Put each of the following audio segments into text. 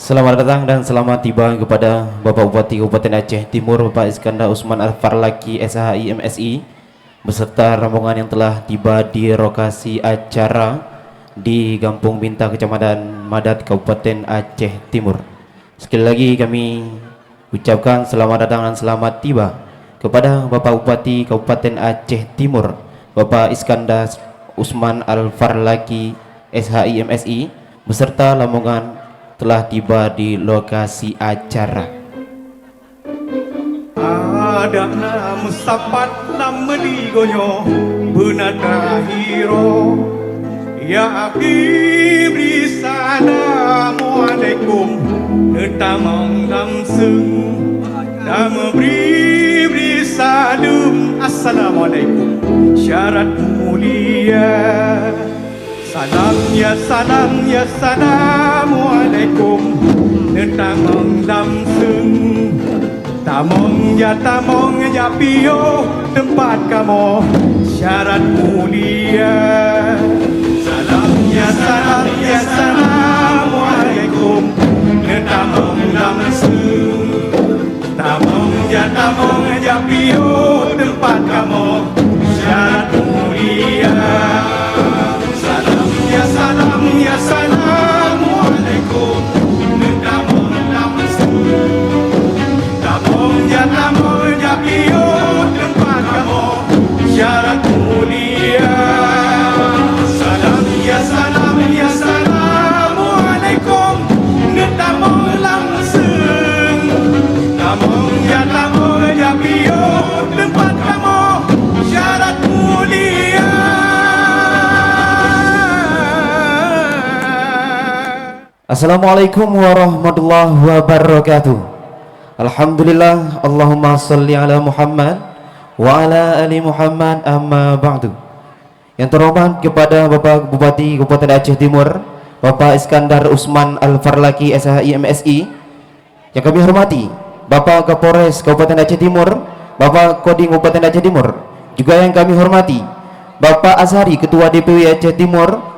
Selamat datang dan selamat tiba kepada Bapak Bupati Kabupaten Aceh Timur Bapak Iskandar Usman Al-Farlaki SHI MSI beserta rombongan yang telah tiba di lokasi acara di Kampung Binta Kecamatan Madat Kabupaten Aceh Timur. Sekali lagi kami ucapkan selamat datang dan selamat tiba kepada Bapak Bupati Kabupaten Aceh Timur Bapak Iskandar Usman Al-Farlaki SHI MSI beserta rombongan telah tiba di lokasi acara. Ada nama sapat nama digonyo benata hiro ya akibri assalamualaikum netamang damseng nama beri salum assalamualaikum syarat mulia salam ya assalamualaikum netamang damseng tamong ya pio tempat kamu syarat mulia salam ya assalamualaikum netamong damseng tamong ya pio tempat kamu syarat mulia salam ya assalamualaikum netamong damseng tamong ya pio tempat kamu syarat mulia salam ya assalamualaikum netamong langsung tamong ya pio tempat kamu syarat mulia. Assalamualaikum warahmatullahi wabarakatuh. Alhamdulillah, Allahumma salli ala Muhammad wa ala ali Muhammad, amma ba'du. Yang terhormat kepada Bapak Bupati Kabupaten Aceh Timur Bapak Iskandar Usman Al-Farlaki SHI MSI, yang kami hormati Bapak Kapolres Kabupaten Aceh Timur, Bapak Kodim Kabupaten Aceh Timur, juga yang kami hormati Bapak Azhari Ketua DPW Aceh Timur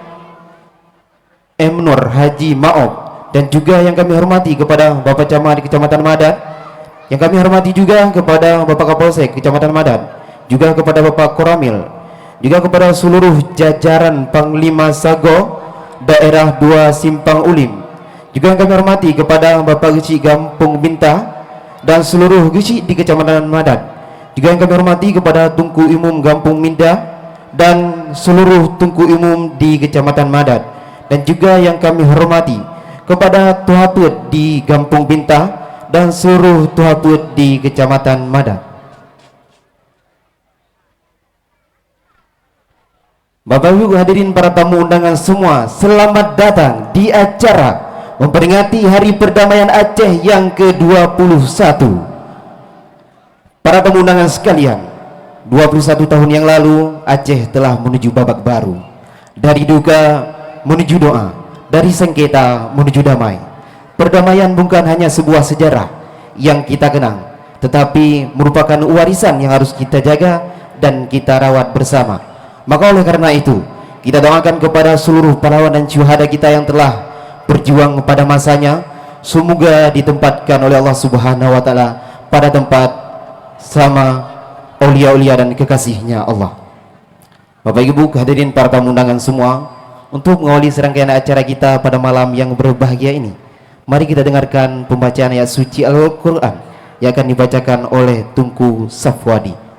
M. Nur Haji Maop, dan juga yang kami hormati kepada Bapak Camat Kecamatan Madat, yang kami hormati juga kepada Bapak Kapolsek Kecamatan Madat, juga kepada Bapak Koramil, juga kepada seluruh jajaran Panglima Sago Daerah 2 Simpang Ulim, juga yang kami hormati kepada Bapak Geci Kampung Binta dan seluruh geci di Kecamatan Madat, juga yang kami hormati kepada Tungku Umum Kampung Minda dan seluruh Tungku Umum di Kecamatan Madat, dan juga yang kami hormati kepada Tuhatut di Kampung Binta dan seluruh Tuhatut di Kecamatan Madat. Bapak Ibu hadirin para tamu undangan semua, selamat datang di acara memperingati Hari Perdamaian Aceh yang ke-21. Para tamu undangan sekalian, 21 tahun yang lalu Aceh telah menuju babak baru, dari duka menuju doa, dari sengketa menuju damai. Perdamaian bukan hanya sebuah sejarah yang kita kenang, tetapi merupakan warisan yang harus kita jaga dan kita rawat bersama. Maka oleh karena itu, kita doakan kepada seluruh pahlawan dan syuhada kita yang telah berjuang pada masanya, semoga ditempatkan oleh Allah Subhanahu wa taala pada tempat sama aulia-aulia dan kekasihnya Allah. Bapak Ibu hadirin para tamu undangan semua, untuk mengawali serangkaian acara kita pada malam yang berbahagia ini, mari kita dengarkan pembacaan ayat suci Al-Quran yang akan dibacakan oleh Tunku Safwadi.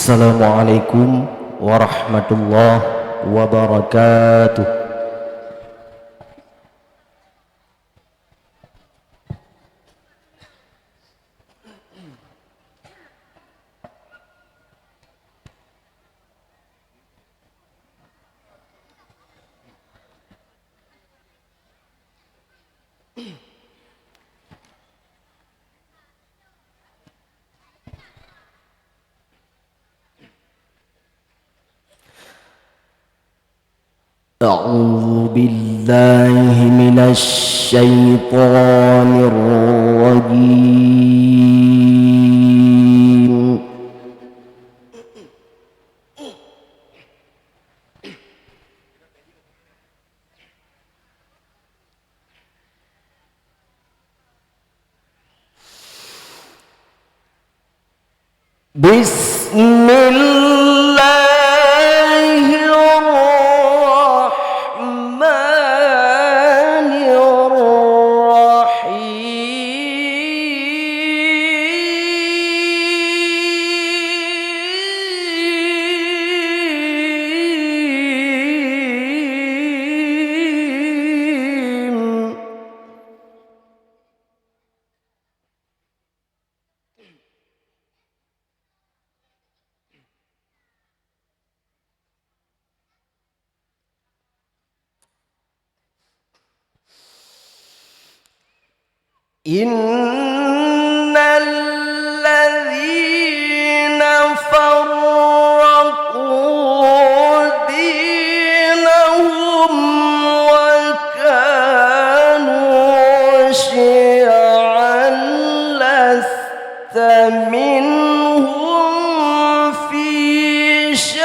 Assalamualaikum warahmatullahi wabarakatuh. أعوذ بالله من الشيطان الرجيم. بسم الله الرحمن الرحيم. إن الذين فرقوا دينهم وكانوا شيعا لست منهم في شيء.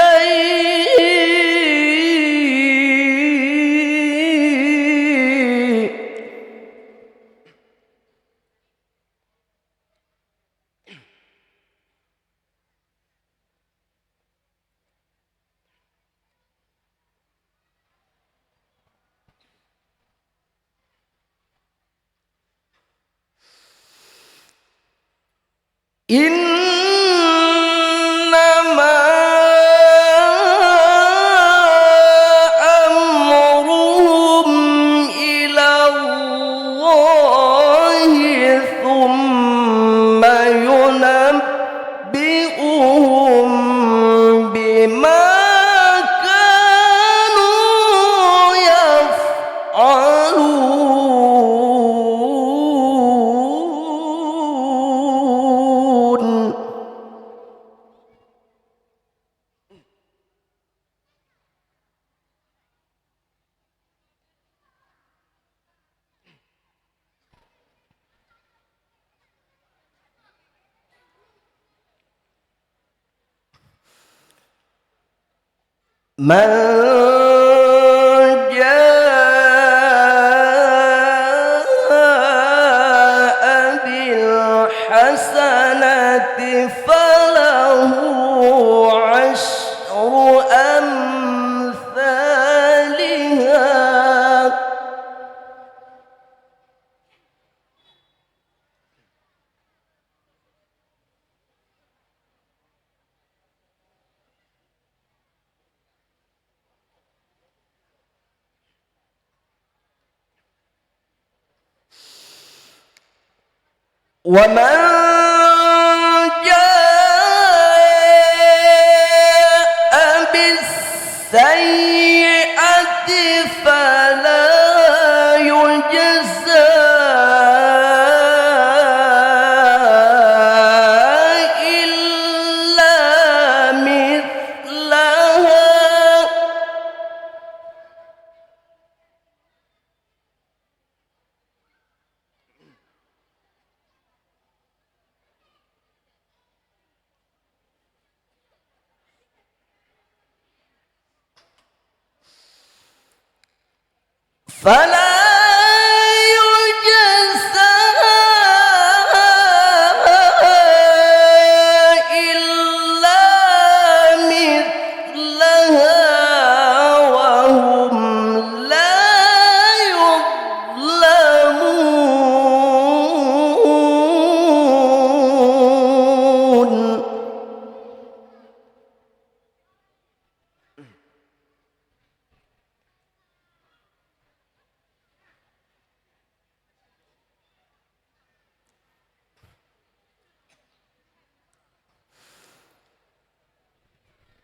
إنما أمرهم إلى الله ثم ينبئهم بما كانوا يفعلون. من جاء بالحسنة فله عشر أمثالها. ومن جاء بالسيئة فلا يجزى إلا مثلها. فلا يجزى إلا مثلها وهم لا يظلمون.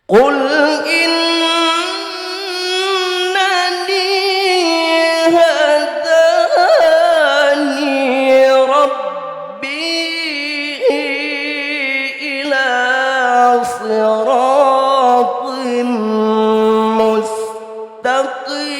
قل إنني هداني ربي إلى صراط مستقيم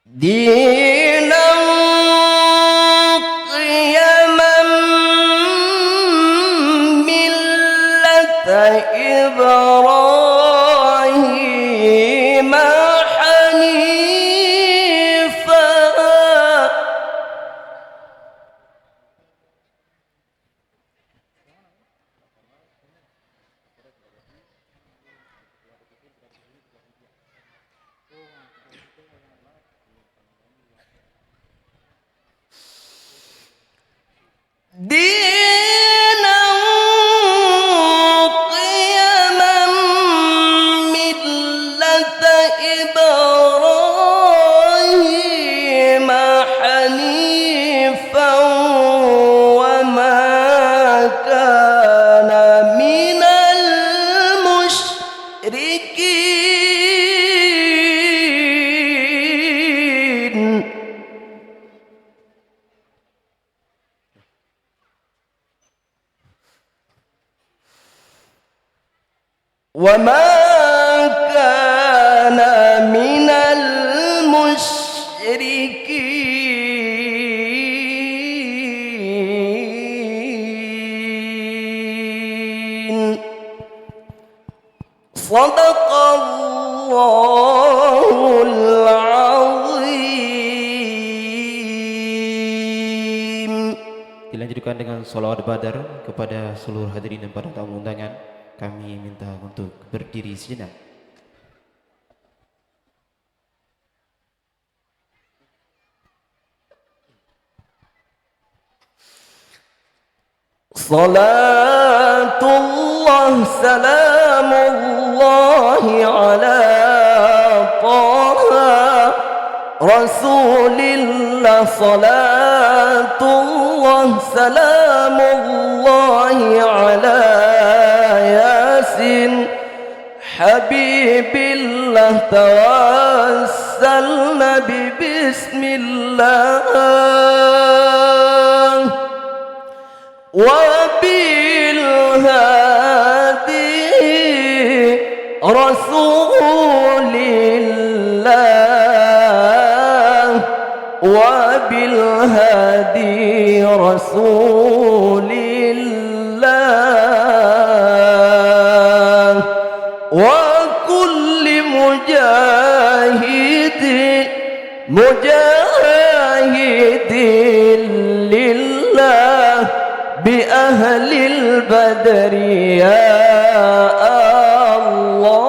دينا قيما ملة إبراهيم حنيفا دينا قيما ملة إبراهيم حنيفا وما كان من المشركين وما كان من المشركين صدق الله العظيم. Dilanjutkan dengan sholawat badar kepada seluruh hadirin dan para tamu undangan. Kami minta untuk berdiri sejenak. Salatullah salamullahi ala Taha Rasulillah. Salatullah salamullahi ala Yasin Habibillah. Tawassalna bismillah وبالهادي رسول الله وبالهادي رسول الله وكل مجاهد لله بأهل البدر يا الله.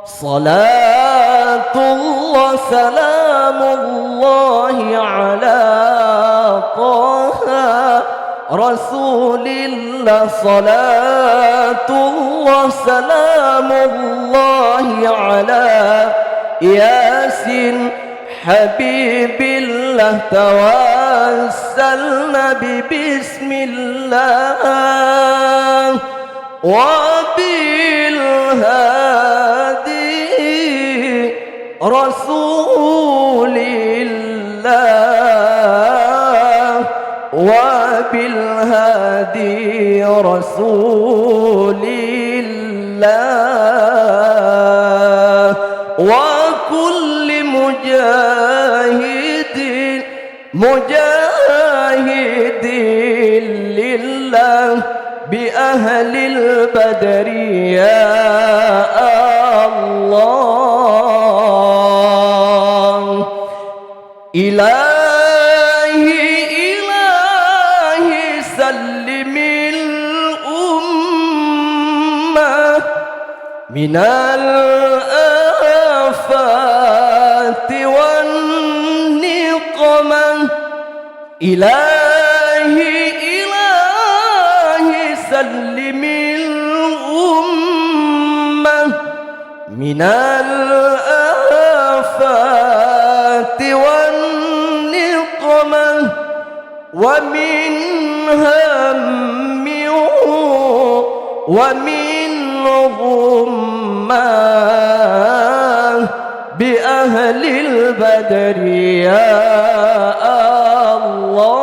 صلاة الله سلام الله على طه رسول الله. صلاة الله سلام الله على ياسين حبيب الله. توسلنا ببسم الله وبالهادي رسول الله وبالهادي رسول الله وكل مجاهد لله بأهل البدر يا الله. إلهي سلم الأمة من الآفات والنقمة. إلهي سلم الأمة من الآفات والنقمة ومن هم ومن غمة بأهل البدر يا الله.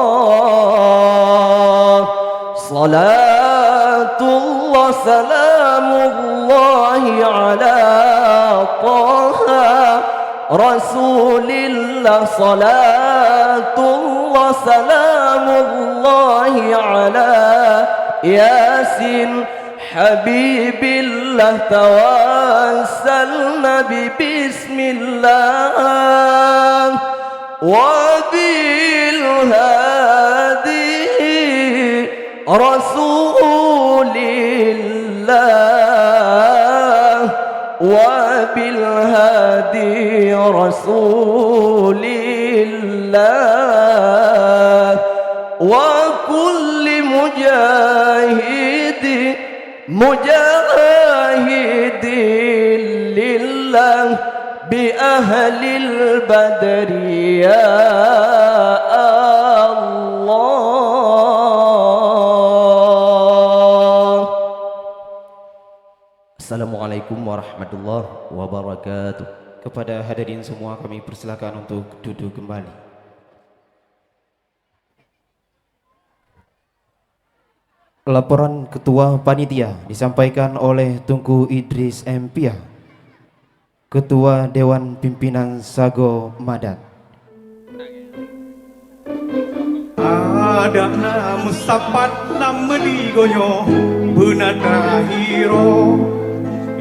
صلاة الله سلام الله على طه رسول الله صلاة الله سلام الله على ياسين حبيب الله توسلنا بسم الله وبالهادي رسول الله وبالهادي رسول الله وكل مجاهد لله بأهل البدر يا الله. Assalamualaikum warahmatullahi wabarakatuh. Kepada hadirin semua kami persilakan untuk duduk kembali. Laporan Ketua Panitia disampaikan oleh Tunku Idris Empia, Ketua Dewan Pimpinan Sago Madat. Ada nama sapat nama digonyo Benata hero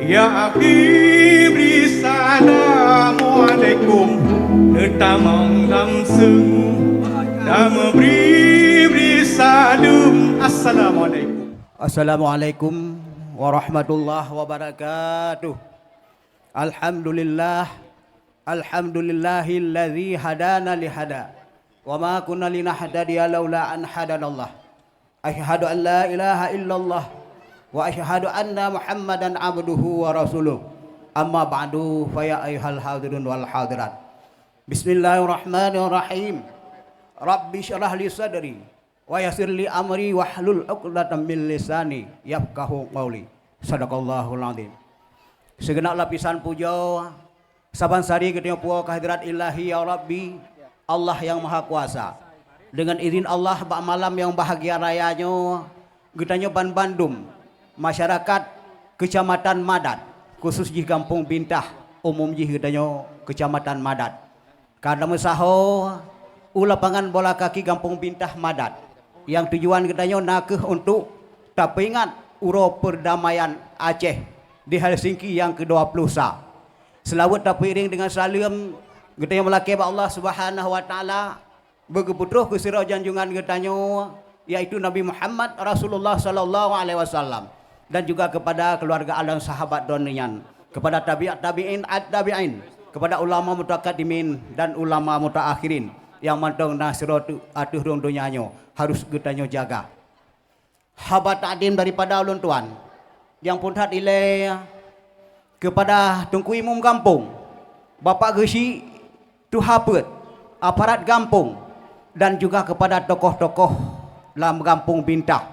Ya akhir Assalamualaikum Netamang namseng Nama beri salam Assalamualaikum. Assalamualaikum warahmatullahi wabarakatuh. Alhamdulillahilladzi hadana lihada wa ma kunna linahtadiya laula an hadanallah. Asyhadu an la ilaha illallah wa asyhadu anna Muhammadan abduhu wa rasuluh. Amma ba'du fa ya ayyuhal hadirun wal hadirat. Bismillahirrahmanirrahim. Rabbi syrah li sadri wa yassir li amri wahlul 'uqdatam min lisani yafqahu qawli. Sadaqallahul azim. Segenap lapisan puja saban sari ketika puja kehadirat ilahi ya Rabbi Allah yang maha kuasa. Dengan izin Allah bak malam yang bahagia rayanya getanya Ban Bandung masyarakat Kecamatan Madat khusus di Kampung Bintah umum di getanya Kecamatan Madat. Karena mesaho lapangan bola kaki Kampung Bintah Madat yang tujuan getanya nakeh untuk tapingan uro perdamaian Aceh di Helsinki yang ke-20. Selawat tapiring dengan salam getanya melaki Allah Subhanahu wa taala begeputroh ke sira janjungan getanya yaitu Nabi Muhammad Rasulullah sallallahu alaihi wasallam dan juga kepada keluarga alam sahabat donian, kepada tabi'in at-tabi'in, kepada ulama mutaqaddimin dan ulama mutaakhirin yang mantong nasiratu atuh rong dunianya harus getanya jaga. Habat adim daripada ulun tuan yang pun hat ilai kepada Tunku Imam Kampung, Bapak Gesi Tuhapet, aparat kampung dan juga kepada tokoh-tokoh dalam Kampung Bintah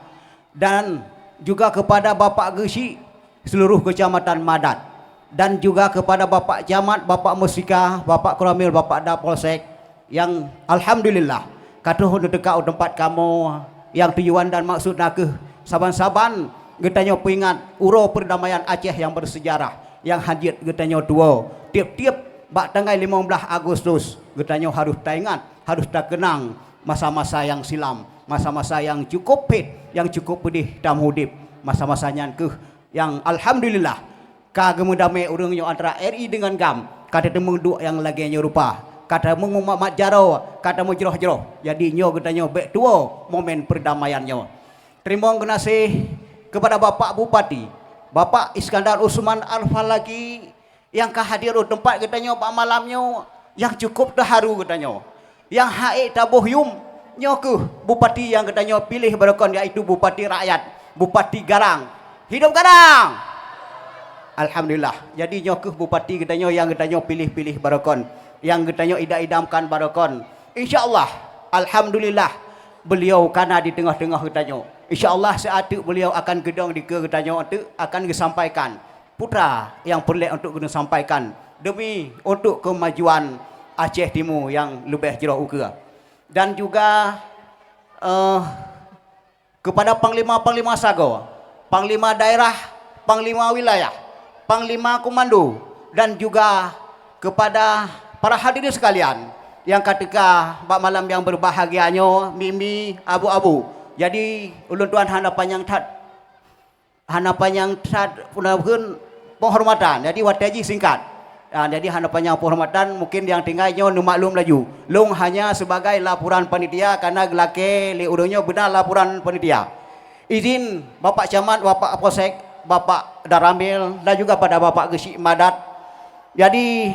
dan juga kepada Bapak Gesi seluruh Kecamatan Madat dan juga kepada Bapak Camat, Bapak Musika, Bapak Kramil, Bapak Dapolsek yang alhamdulillah katuh untuk dekat tempat kamu yang tujuan dan maksud nak ke saban-saban getanya peringat uro perdamaian Aceh yang bersejarah yang hadir getanya dua tiap-tiap bak tanggal 15 Agustus getanya harus taingat, harus tak kenang masa-masa yang silam, masa-masa yang cukup pahit, yang cukup pedih dalam hidup, masa-masanya ke yang alhamdulillah kagem damai urangnya antara RI dengan GAM kata temung dua yang lagi nyerupa kata mengumat jaro, kata menjeroh-jeroh. Jadi nyo getanya baik tua momen perdamaiannya. Terima kasih kepada Bapak Bupati, Bapak Iskandar Usman Al-Falaki yang kehadir di tempat getanya pak malamnya yang cukup terharu getanya. Yang haik tabuh yum nyo ke bupati yang getanya pilih barakon yaitu Bupati Rakyat, Bupati Garang. Hidup Garang. Alhamdulillah. Jadi nyo ke bupati getanya yang getanya pilih-pilih barakon. Yang getanya idam-idamkan barakon. InsyaAllah, alhamdulillah beliau karena di tengah-tengah getanya. InsyaAllah seatuk beliau akan gedong di ke getanya itu akan disampaikan putra yang perlu untuk disampaikan demi untuk kemajuan Aceh Timur yang lebih jauh ukur. Dan juga kepada Panglima-Panglima Sago, Panglima Daerah, Panglima Wilayah, Panglima Komando dan juga kepada para hadirin sekalian yang ketika bak malam yang berbahagianya mimi abu-abu. Jadi ulun tuan hana panjang pun penghormatan. Jadi wataji singkat. Jadi hana panjang penghormatan mungkin yang tinggalnya nu maklum laju. Long hanya sebagai laporan panitia karena gelake li urungnya benar laporan panitia. Izin Bapak Camat, Bapak Kapolsek, Bapak Daramil dan juga pada Bapak Gesi Madat. Jadi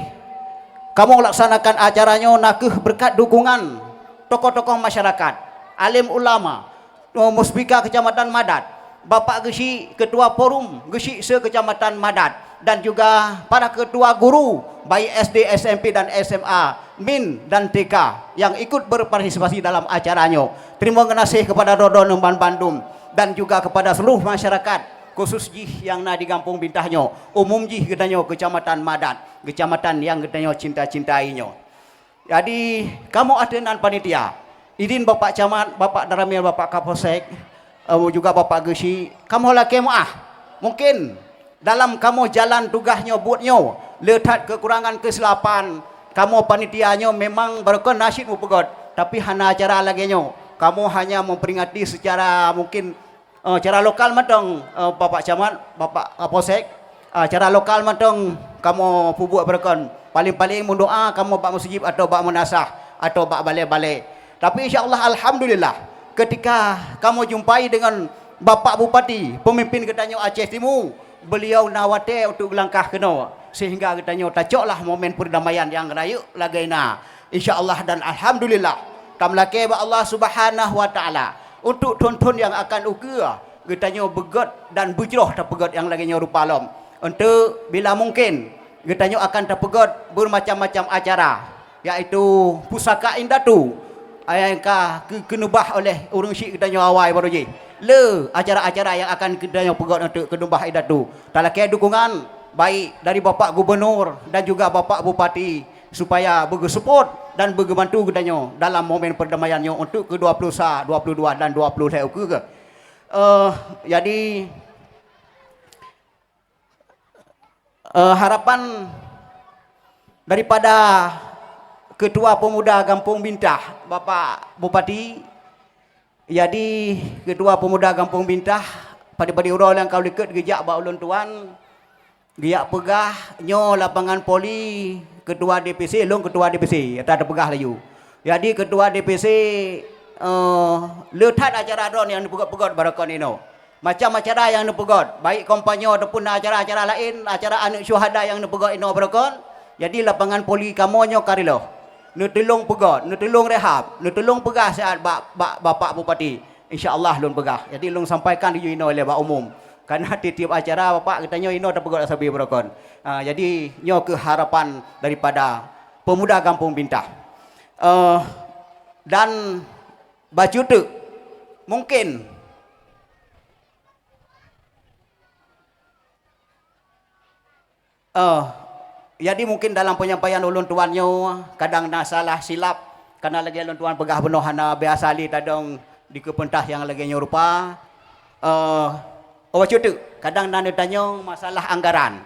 kamu laksanakan acaranya nakeh berkat dukungan tokoh-tokoh masyarakat, alim ulama, Muspika Kecamatan Madat, Bapak Gesi Ketua Forum Gesi se-Kecamatan Madat dan juga para ketua guru baik SD, SMP dan SMA, MIN dan TK yang ikut berpartisipasi dalam acaranya. Terima kasih kepada Rodon Umban Bandung dan juga kepada seluruh masyarakat khusus jih yang na di Kampung Bintahnya, umum jih gedanya Kecamatan Madat, kecamatan yang gedanya cinta-cintainya. Jadi kamu adenan panitia, izin Bapak Camat, Bapak Daramil, Bapak Kapolsek, juga Bapak Gesi, kamu laki maah. Mungkin dalam kamu jalan tugasnya buatnya, letak kekurangan kesilapan, kamu panitianya memang berkon nasibmu pegot, tapi hana acara laginya, kamu hanya memperingati secara mungkin cara lokal matang Bapak Camat, Bapak Kapolsek, cara lokal matang kamu pubuat berkon. Paling-paling mendoa kamu bak masjid atau bak menasah atau bak balai-balai. Tapi insya-Allah alhamdulillah ketika kamu jumpai dengan Bapak Bupati, pemimpin gedanya Aceh Timur, beliau nawate untuk langkah kena sehingga gedanya tajoklah momen perdamaian yang raya lagaina. Insya-Allah dan alhamdulillah tamlake ba Allah Subhanahu wa taala. Untuk tuan-tuan yang akan ukur getanya begot dan bujroh terpegot yang laginya rupa lom. Untuk bila mungkin getanya akan terpegot bermacam-macam acara, yaitu pusaka indatu yang kenubah oleh urang syik getanya awai baru je. Le acara-acara yang akan getanya pegot untuk kenubah indatu. Talakai dukungan baik dari Bapak Gubernur dan juga Bapak Bupati supaya bersupport dan berbantu gedanya dalam momen perdamaiannya untuk ke-21, 22 dan 23 ke. Jadi harapan daripada Ketua Pemuda Kampung Bintah Bapak Bupati, jadi Ketua Pemuda Kampung Bintah pada orang yang kau dekat gejak ba ulun tuan giak pegah nyo lapangan poli ketua DPC long ketua DPC tak ada pegah layu. Jadi ketua DPC letat acara don yang dipegot-pegot barakon ino. Macam acara yang dipegot baik kampanye ataupun acara-acara lain, acara anak syuhada yang dipegot ino barakon. Jadi lapangan poli kamu nyo karilo. Nu tolong pegot, nu tolong rehab, nu tolong pegah saat Bapak Bupati. Insya-Allah lun pegah. Jadi lun sampaikan di ino oleh Pak Umum. Karena tiap acara Bapak katanya ino ada pegot asabi berakon. Jadi nyo ke harapan daripada pemuda Kampung Bintah. Dan baju tu mungkin jadi mungkin dalam penyampaian ulun tuannya kadang nak salah silap karena lagi ulun tuan pegah benoh hana biasa li tadong di kepentah yang lagi nyorupa. Cutu kadang nanda tanya masalah anggaran.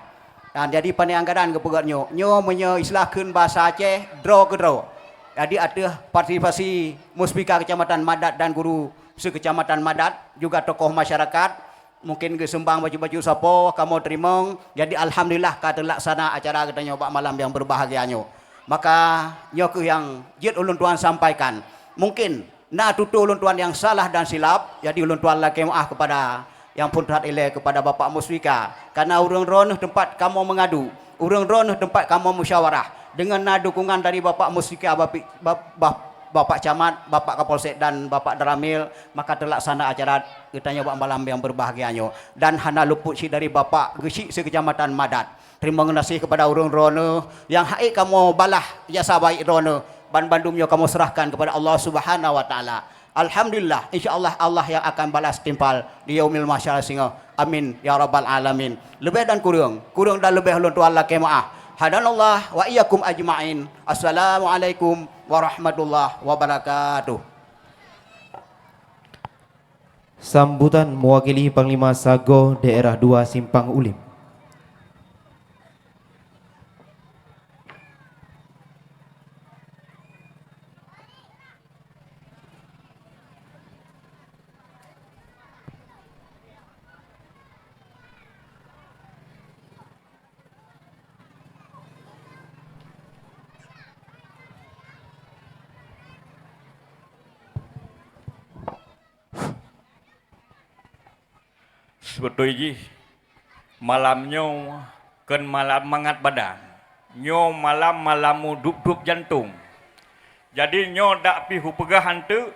Dan jadi pandai anggaran ke pegatnya. Nyo menyeistilahkan bahasa Aceh draw ke draw. Jadi ada partisipasi Muspika Kecamatan Madat dan guru se-Kecamatan Madat, juga tokoh masyarakat. Mungkin ke sembang baju-baju sapo kamu terima. Jadi alhamdulillah ka terlaksana acara katanya bak malam yang berbahagianya. Maka nyo ke yang jid ulun tuan sampaikan. Mungkin na tutu ulun tuan yang salah dan silap. Jadi ulun tuan laki maaf kepada yang pun terhad ilai kepada Bapak Muspika, karena urang ronuh tempat kamu mengadu, urang ronuh tempat kamu musyawarah dengan dukungan dari Bapak Muspika, Bapak Camat, Bapak Kapolsek dan Bapak Daramil, maka terlaksana acara kitanya bak malam yang berbahagianya. Dan hana luput si dari Bapak Gesi se-Kecamatan Madat. Terima kasih kepada urang ronuh yang haik kamu balah jasa baik ronuh, ban bandumnya kamu serahkan kepada Allah Subhanahu wa taala. Alhamdulillah, insya-Allah Allah yang akan balas timpal di yaumil mahsyar singa. Amin ya rabbal alamin. Lebih dan kurang dan lebih ulun tuan laki maaf. Hadanallah wa iyyakum ajmain. Assalamualaikum warahmatullahi wabarakatuh. Sambutan mewakili Panglima Sago Daerah 2 Simpang Ulim. Sebetul ji malamnya kan malam mangat badan. Nyo malam dup jantung. Jadi nyo dak pihu pegah hantu.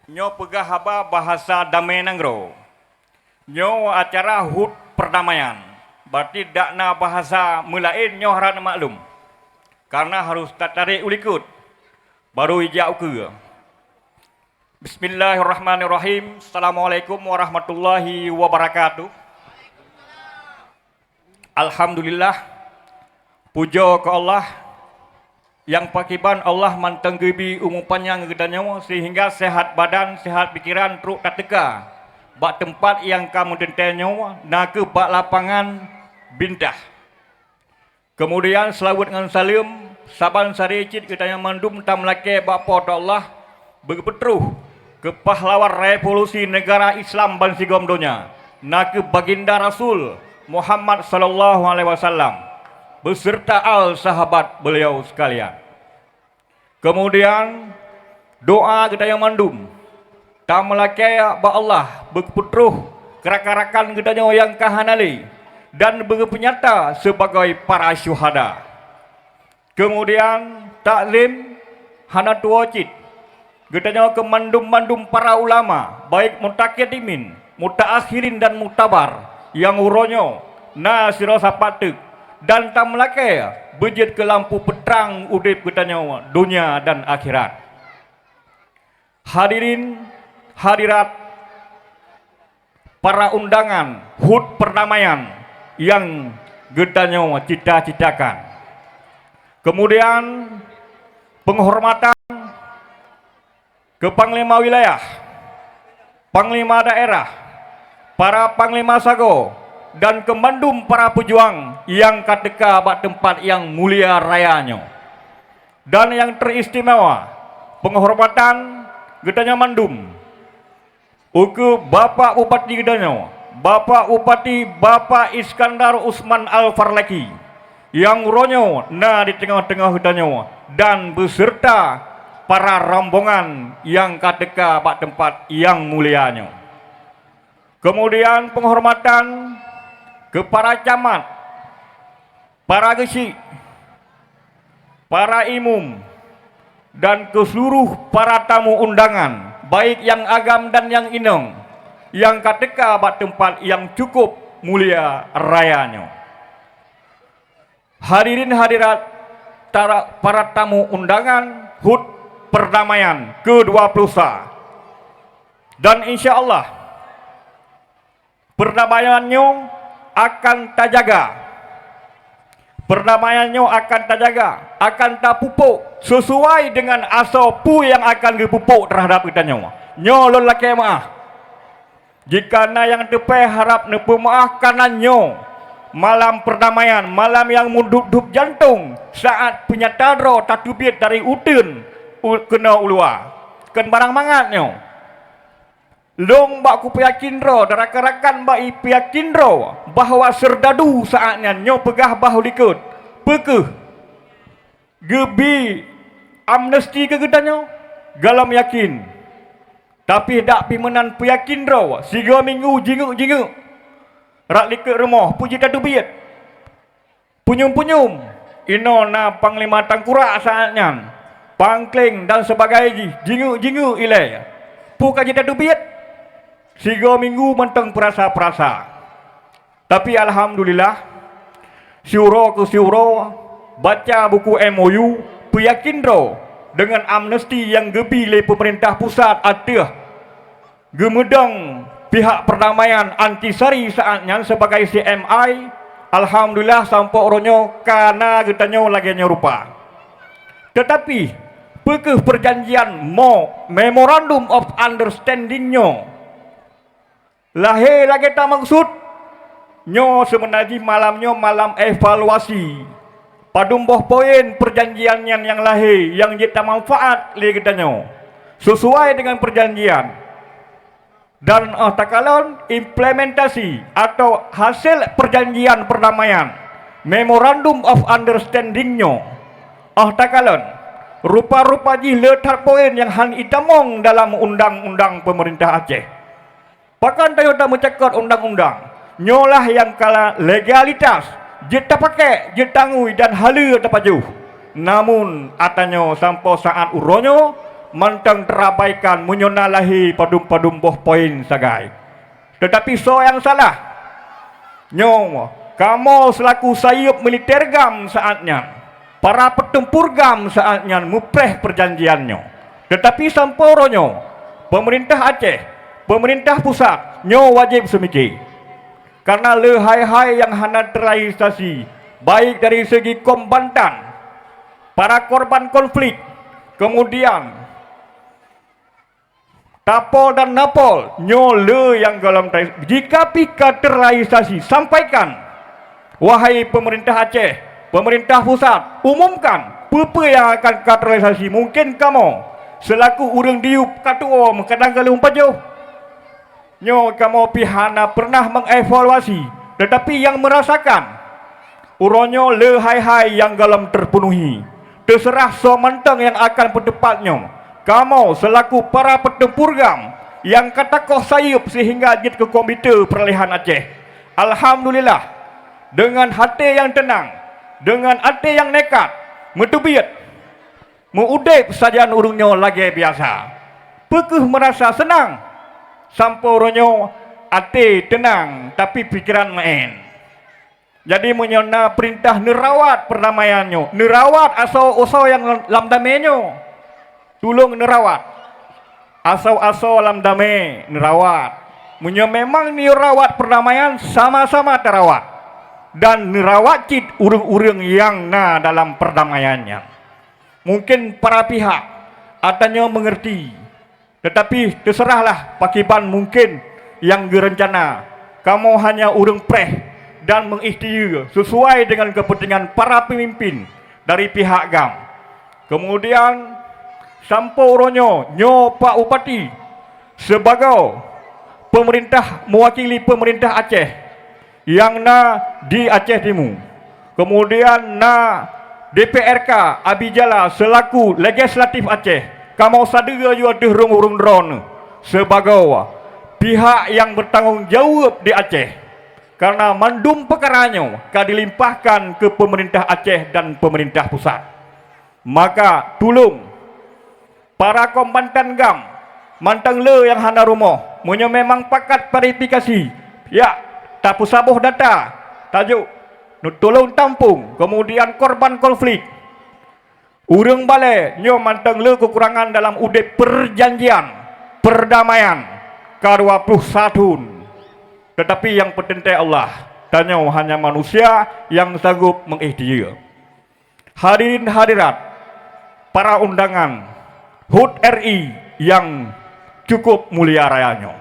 Nyo pegah haba bahasa damai nanggro. Nyo acara hut perdamaian. Berarti dak na bahasa melain nyo harap maklum. Karena harus tarik ulikut. Baru ijak ke. Bismillahirrahmanirrahim. Assalamualaikum warahmatullahi wabarakatuh. Alhamdulillah. Puja ke Allah yang pakiban Allah mantenggebi umupannya ngedanya sehingga sehat badan, sehat pikiran, truk tateka. Bak tempat yang kamu dentenya nak ke bak lapangan bintah. Kemudian selawat dengan salim saban saricit kita yang mandum tam lake bapa Allah berpetruh ke pahlawan revolusi negara Islam bansigom donya nak ke baginda Rasul Muhammad sallallahu alaihi wasallam beserta al sahabat beliau sekalian. Kemudian doa kita yang mandum tam lake ba Allah berpetruh kerak-karakan kita yang kahanali dan berpenyata sebagai para syuhada. Kemudian taklim hana tuwajid. Getanya ke mandum-mandum para ulama, baik mutakadimin, mutaakhirin dan mutabar yang uronyo nasiro sapatuk dan tamlake bejit ke lampu petrang udip getanya dunia dan akhirat. Hadirin hadirat para undangan hut perdamaian yang getanya cita-citakan. Kemudian penghormatan ke Panglima Wilayah, Panglima Daerah, para Panglima Sago, dan kemandum para pejuang yang kateka bak tempat yang mulia rayanya. Dan yang teristimewa, penghormatan gedanya mandum. Uke Bapak Bupati gedanya, Bapak Bupati Bapak Iskandar Usman Al-Farlaki, yang ronyo na di tengah-tengah hutannya dan beserta para rombongan yang kateka bak tempat yang mulianya. Kemudian penghormatan ke para camat, para gesi, para imum dan ke seluruh para tamu undangan baik yang agam dan yang inong yang kateka bak tempat yang cukup mulia rayanya. Hadirin hadirat para tamu undangan HUT perdamaian ke-20 dan insya Allah perdamaiannya akan terjaga, perdamaiannya akan terjaga, akan terpupuk sesuai dengan asopu yang akan dipupuk terhadap kita nyawa. Nyolol laki maaf jika na yang tepe harap nepu maaf karena nyo malam perdamaian, malam yang mundup-dup jantung saat penyatadro tatubit dari utun kena ulua kan barang mangatnya long bak ku yakin ro rakan-rakan bak yakin ro bahwa serdadu saatnya nyo pegah bahu likut pekeh gebi amnesti kegedannya galam yakin tapi dak pimenan peyakin ro 3 minggu jinguk-jinguk rak likut rumah puji tatubit punyum-punyum ino na Panglima Tangkurak saatnya pangkling dan sebagainya jinguk-jinguk ilai puka kita dubit 3 minggu menteng perasa-perasa. Tapi alhamdulillah syuro ke syuro baca buku MOU peyakin ro dengan amnesti yang gebi le pemerintah pusat atih gemedang pihak perdamaian antisari saatnya sebagai CMI. Alhamdulillah sampai oronyo karena getanya lagi nyerupa. Tetapi pekeh perjanjian memorandum of understanding-nyo lahir lagi tak maksud nyo sebenarnya malamnya malam evaluasi padumboh poin perjanjian yang lahir yang kita manfaat li getanya sesuai dengan perjanjian dan takalon implementasi atau hasil perjanjian perdamaian memorandum of understanding-nyo takalon rupa-rupa ji letak poin yang han itamong dalam undang-undang pemerintah Aceh Pakan tayo dah mencakap undang-undang. Nyolah yang kala legalitas. Jeta pakai, jetangui dan hala terpaju. Namun, atanyo sampai saat uronyo, mantang terabaikan menyonalahi padum-padum boh poin sagai. Tetapi so yang salah. Nyo, kamu selaku sayup militer gam saatnya. Para petempur gam saatnya mupreh perjanjiannya. Tetapi samporonyo, pemerintah Aceh, pemerintah pusat, nyo wajib semiki. Karena lehai-hai yang hana terrealisasi, baik dari segi kombatan, para korban konflik, kemudian tapol dan napol, nyo le yang dalam jika pika terrealisasi, sampaikan, wahai pemerintah Aceh, pemerintah pusat, umumkan apa yang akan terrealisasi. Mungkin kamu selaku urang diup katua kadang-kadang umpajau nyo kamu pihana pernah mengevaluasi, tetapi yang merasakan uronyo lehai-hai yang dalam terpenuhi. Terserah so mentang yang akan berdepatnya. Kamu selaku para petempur gam yang katakoh sayup sehingga jit ke komite peralihan Aceh. Alhamdulillah, dengan hati yang tenang, dengan hati yang nekat, metubit, mengudip sajian urungnya lagi biasa. Pekuh merasa senang. Samporonyo hati tenang tapi pikiran main. Jadi menyona perintah nerawat perdamaiannya, nerawat asal-asal yang lam damainya. Tolong nerawat asal-asal lam damai nerawat. Menyo memang ni rawat perdamaian sama-sama terawat dan nerawat cit urang-urang yang na dalam perdamaiannya. Mungkin para pihak atanya mengerti. Tetapi terserahlah pakiban mungkin yang gerencana. Kamu hanya urang preh dan mengikhtiar sesuai dengan kepentingan para pemimpin dari pihak GAM. Kemudian samporonyo nyo Pak Upati sebagai pemerintah mewakili pemerintah Aceh yang na di Aceh Timur. Kemudian na DPRK Abijala selaku legislatif Aceh. Kamu sadar juga derung-urung drone sebagai pihak yang bertanggung jawab di Aceh. Karena mandum perkaranya dilimpahkan ke pemerintah Aceh dan pemerintah pusat. Maka tolong para kombatan GAM, mantang le yang hana rumah, punya memang pakat verifikasi. Ya, tapu sabuh data, tajuk, tolong tampung, kemudian korban konflik. Urang balai nyo mantang le kekurangan dalam udip perjanjian perdamaian ke-21. Tetapi yang penting Allah tanya hanya manusia yang sanggup mengikhtiar. Hadirin hadirat, para undangan HUT RI yang cukup mulia rayanya.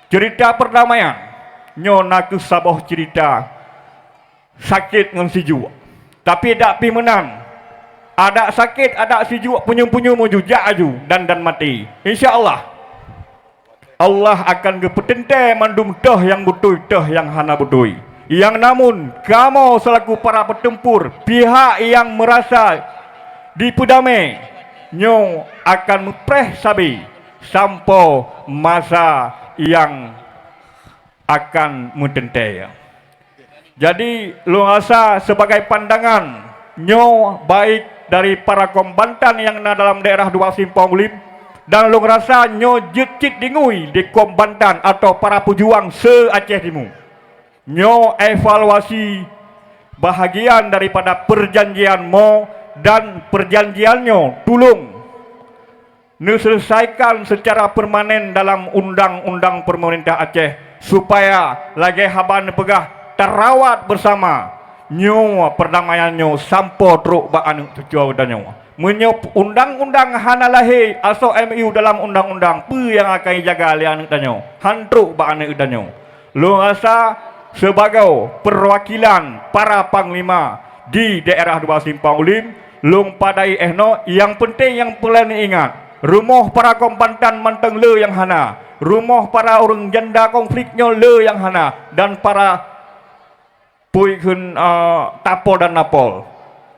Cerita perdamaian nyo nak sabah cerita sakit ngan siju. Tapi tak pi menang. Ada sakit, ada siju punya-punya mujujak aju dan mati. Insya-Allah Allah akan gepetente mandum dah yang betul dah yang hana betul. Yang namun kamu selaku para petempur, pihak yang merasa dipedamai, nyo akan mempreh sabi sampai masa yang akan mententai. Jadi lu rasa sebagai pandangan nyo baik dari para kombatan yang na dalam daerah Dua Simpang Ulim dan lu rasa nyo jecit dingui di kombatan atau para pejuang se-Aceh Timur. Nyo evaluasi bahagian daripada perjanjianmu dan perjanjiannya tolong diselesaikan secara permanen dalam undang-undang pemerintah Aceh supaya lagi haban pegah terawat bersama. Nyo perdamaiannya sampo truk ba anu tujuan dan nyo menyop undang-undang hana lahi aso MU dalam undang-undang pu yang akan jaga lian danyo hantruk ba anu danyo lu rasa sebagai perwakilan para panglima di daerah Dua Simpang Ulim lung padai yang penting yang perlu ingat rumah para kombatan manteng le yang hana rumah para orang janda konfliknya le yang hana dan para puikun tapol dan napol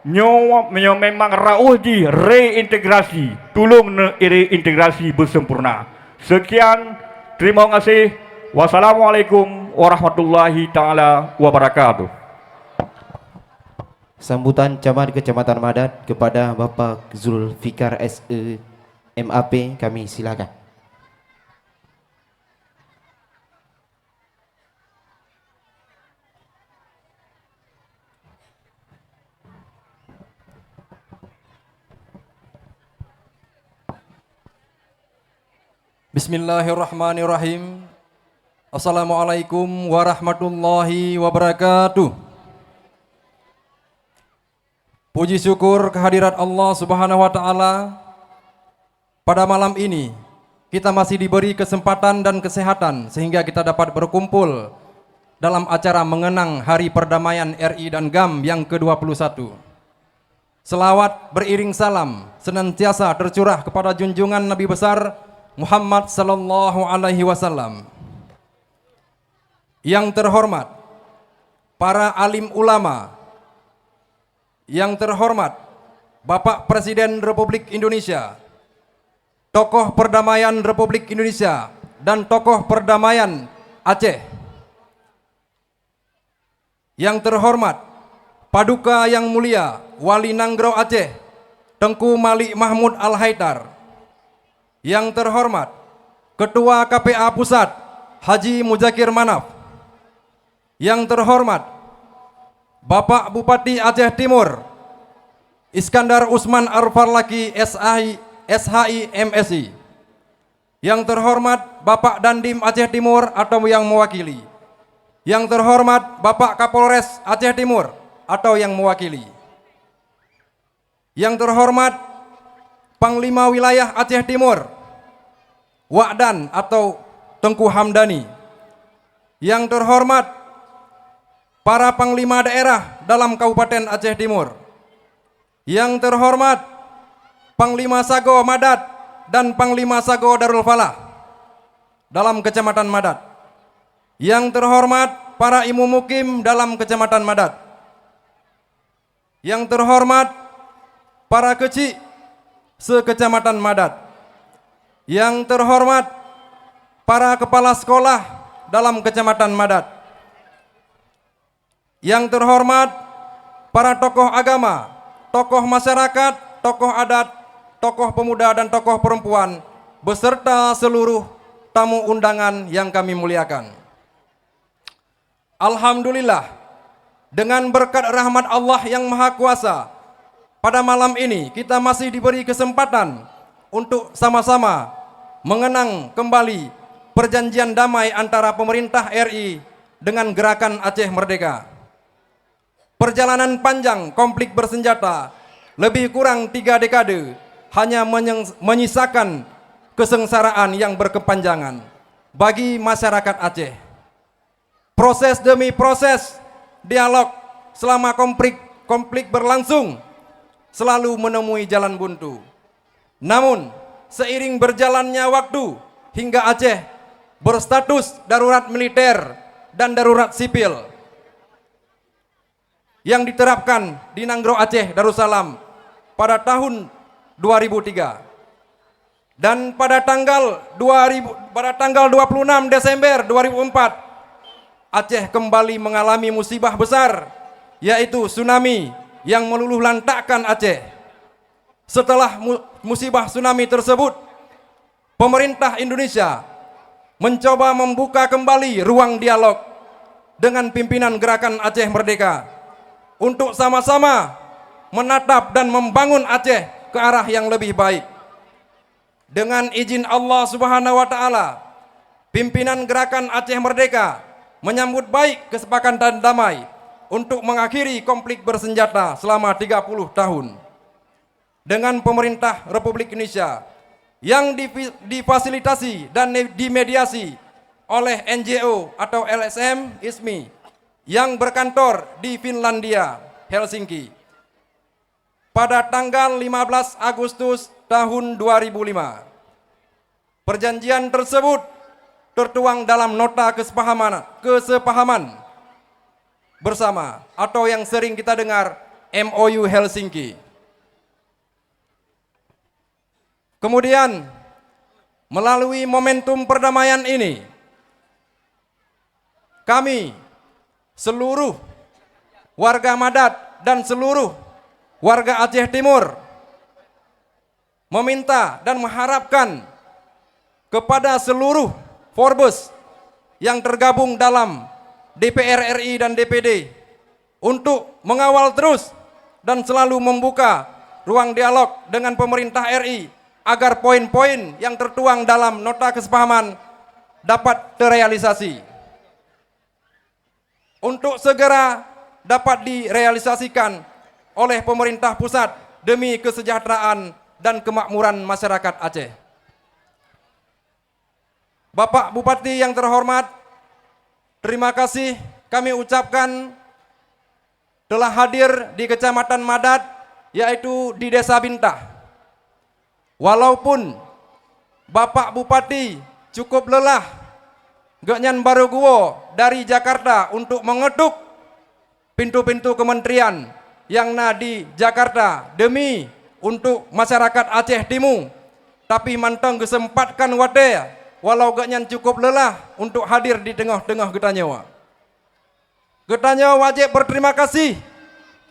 nyo memang rauh di reintegrasi tolong reintegrasi bersempurna. Sekian, terima kasih. Wassalamualaikum warahmatullahi taala wabarakatuh. Sambutan Camat Kecamatan Madat kepada Bapak Zulfikar SE MAP, kami silakan. Bismillahirrahmanirrahim. Assalamualaikum warahmatullahi wabarakatuh. Puji syukur kehadirat Allah Subhanahu wa taala. Pada malam ini kita masih diberi kesempatan dan kesehatan sehingga kita dapat berkumpul dalam acara mengenang Hari Perdamaian RI dan GAM yang ke-21. Selawat beriring salam senantiasa tercurah kepada junjungan Nabi besar Muhammad sallallahu alaihi wasallam. Yang terhormat para alim ulama, yang terhormat Bapak Presiden Republik Indonesia, tokoh perdamaian Republik Indonesia dan tokoh perdamaian Aceh. Yang terhormat Paduka yang mulia Wali Nanggro Aceh Tengku Malik Mahmud Al-Haidar. Yang terhormat Ketua KPA Pusat Haji Muzakir Manaf. Yang terhormat Bapak Bupati Aceh Timur Iskandar Usman Arfarlaki SHI MSI. Yang terhormat Bapak Dandim Aceh Timur atau yang mewakili. Yang terhormat Bapak Kapolres Aceh Timur atau yang mewakili. Yang terhormat Panglima Wilayah Aceh Timur Wa'dan atau Tengku Hamdani. Yang terhormat para panglima daerah dalam Kabupaten Aceh Timur. Yang terhormat Panglima Sago Madat dan Panglima Sago Darul Falah dalam Kecamatan Madat. Yang terhormat para imu mukim dalam Kecamatan Madat. Yang terhormat para kecik se-Kecamatan Madat. Yang terhormat para kepala sekolah dalam Kecamatan Madat. Yang terhormat para tokoh agama, tokoh masyarakat, tokoh adat, tokoh pemuda dan tokoh perempuan beserta seluruh tamu undangan yang kami muliakan. Alhamdulillah, dengan berkat rahmat Allah yang Maha Kuasa, pada malam ini kita masih diberi kesempatan untuk sama-sama mengenang kembali perjanjian damai antara pemerintah RI dengan gerakan Aceh Merdeka. Perjalanan panjang konflik bersenjata lebih kurang 3 dekade hanya menyisakan kesengsaraan yang berkepanjangan bagi masyarakat Aceh. Proses demi proses dialog selama konflik berlangsung selalu menemui jalan buntu. Namun, seiring berjalannya waktu hingga Aceh berstatus darurat militer dan darurat sipil yang diterapkan di Nanggro Aceh Darussalam pada tahun 2003. Dan pada tanggal 26 Desember 2004 Aceh kembali mengalami musibah besar, yaitu tsunami yang meluluh lantakkan Aceh. Setelah musibah tsunami tersebut, pemerintah Indonesia mencoba membuka kembali ruang dialog dengan pimpinan gerakan Aceh Merdeka untuk sama-sama menatap dan membangun Aceh ke arah yang lebih baik. Dengan izin Allah Subhanahu wa taala, pimpinan gerakan Aceh Merdeka menyambut baik kesepakatan damai untuk mengakhiri konflik bersenjata selama 30 tahun. Dengan pemerintah Republik Indonesia yang difasilitasi dan dimediasi oleh NGO atau LSM ISMI yang berkantor di Finlandia, Helsinki. Pada tanggal 15 Agustus tahun 2005. Perjanjian tersebut tertuang dalam nota kesepahaman bersama atau yang sering kita dengar MOU Helsinki. Kemudian melalui momentum perdamaian ini kami seluruh warga Madat dan seluruh warga Aceh Timur meminta dan mengharapkan kepada seluruh Forbes yang tergabung dalam DPR RI dan DPD untuk mengawal terus dan selalu membuka ruang dialog dengan pemerintah RI agar poin-poin yang tertuang dalam nota kesepahaman dapat terrealisasi. Untuk segera dapat direalisasikan oleh pemerintah pusat demi kesejahteraan dan kemakmuran masyarakat Aceh. Bapak Bupati yang terhormat, terima kasih kami ucapkan telah hadir di Kecamatan Madat, yaitu di Desa Bintah. Walaupun Bapak Bupati cukup lelah Genyan Baruguwo dari Jakarta untuk mengetuk pintu-pintu kementerian yang di Jakarta demi untuk masyarakat Aceh Timur, tapi mantang kesempatkan wate walau genyan cukup lelah untuk hadir di tengah-tengah Getanyawa. Getanyawa wajib berterima kasih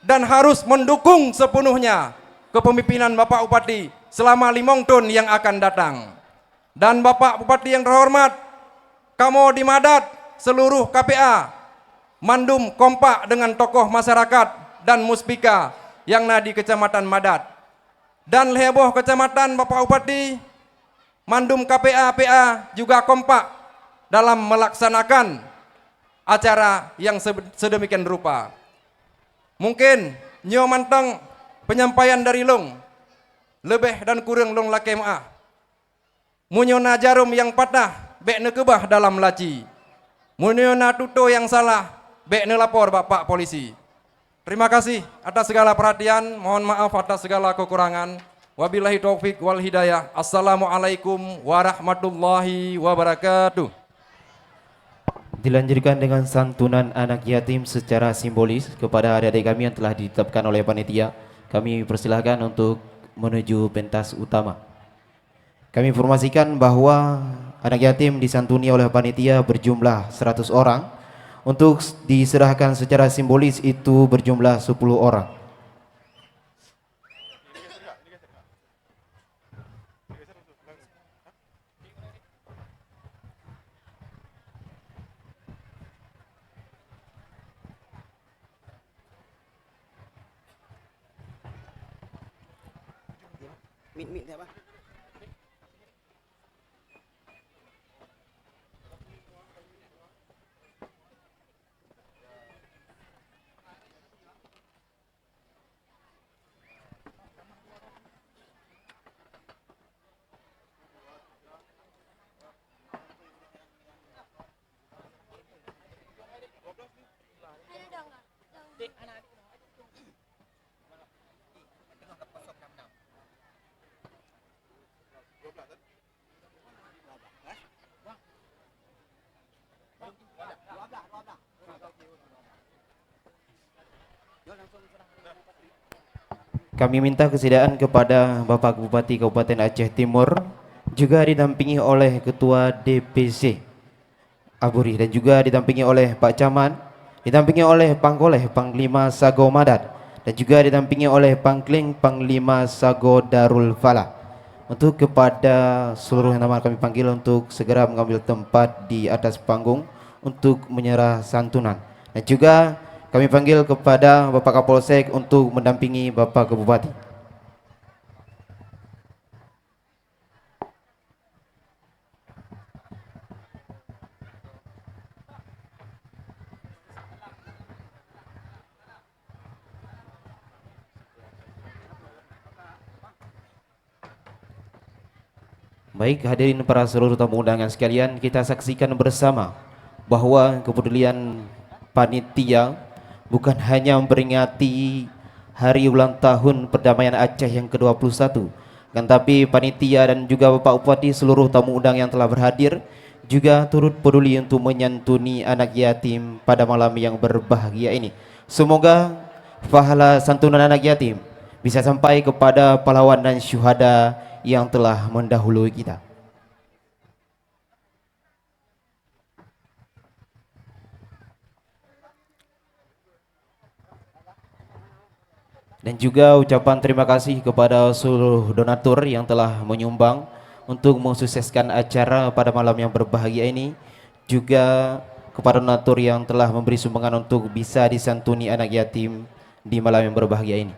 dan harus mendukung sepenuhnya kepemimpinan Bapak Bupati selama 5 tahun yang akan datang. Dan Bapak Bupati yang terhormat, kamu di Madat, seluruh KPA, mandum kompak dengan tokoh masyarakat dan muspika yang di Kecamatan Madat. Dan heboh Kecamatan Bapak Bupati, mandum KPA PA juga kompak dalam melaksanakan acara yang sedemikian rupa. Mungkin nyo mantang penyampaian dari long lebih dan kurang long lake maah. Munyona jarum yang patah bek nekebah dalam laci. Munyona tuto yang salah bek nelapor Bapak Polisi. Terima kasih atas segala perhatian, mohon maaf atas segala kekurangan. Wabillahi taufik wal hidayah. Assalamualaikum warahmatullahi wabarakatuh. Dilanjutkan dengan santunan anak yatim secara simbolis kepada adik-adik kami yang telah ditetapkan oleh panitia. Kami persilahkan untuk menuju pentas utama. Kami informasikan bahwa anak yatim disantuni oleh panitia berjumlah 100 orang. Untuk diserahkan secara simbolis itu berjumlah 10 orang. Mit siapa? Kami minta kesediaan kepada Bapak Bupati Kabupaten Aceh Timur, juga didampingi oleh Ketua DPC Aburi, dan juga didampingi oleh Pak Camat, didampingi oleh Pangkoleh Panglima Sago Madat, dan juga didampingi oleh Pangkling Panglima Sago Darul Falah. Untuk kepada seluruh yang nama kami panggil untuk segera mengambil tempat di atas panggung untuk menyerah santunan. Dan juga kami panggil kepada Bapak Kapolsek untuk mendampingi Bapak Bupati. Baik, hadirin para seluruh tamu undangan sekalian, kita saksikan bersama bahwa kepedulian panitia bukan hanya memperingati hari ulang tahun perdamaian Aceh yang ke-21, kan tapi panitia dan juga Bapak Bupati seluruh tamu undang yang telah berhadir juga turut peduli untuk menyantuni anak yatim pada malam yang berbahagia ini. Semoga pahala santunan anak yatim bisa sampai kepada pahlawan dan syuhada yang telah mendahului kita. Dan juga ucapan terima kasih kepada seluruh donatur yang telah menyumbang untuk mensukseskan acara pada malam yang berbahagia ini. Juga kepada donatur yang telah memberi sumbangan untuk bisa disantuni anak yatim di malam yang berbahagia ini.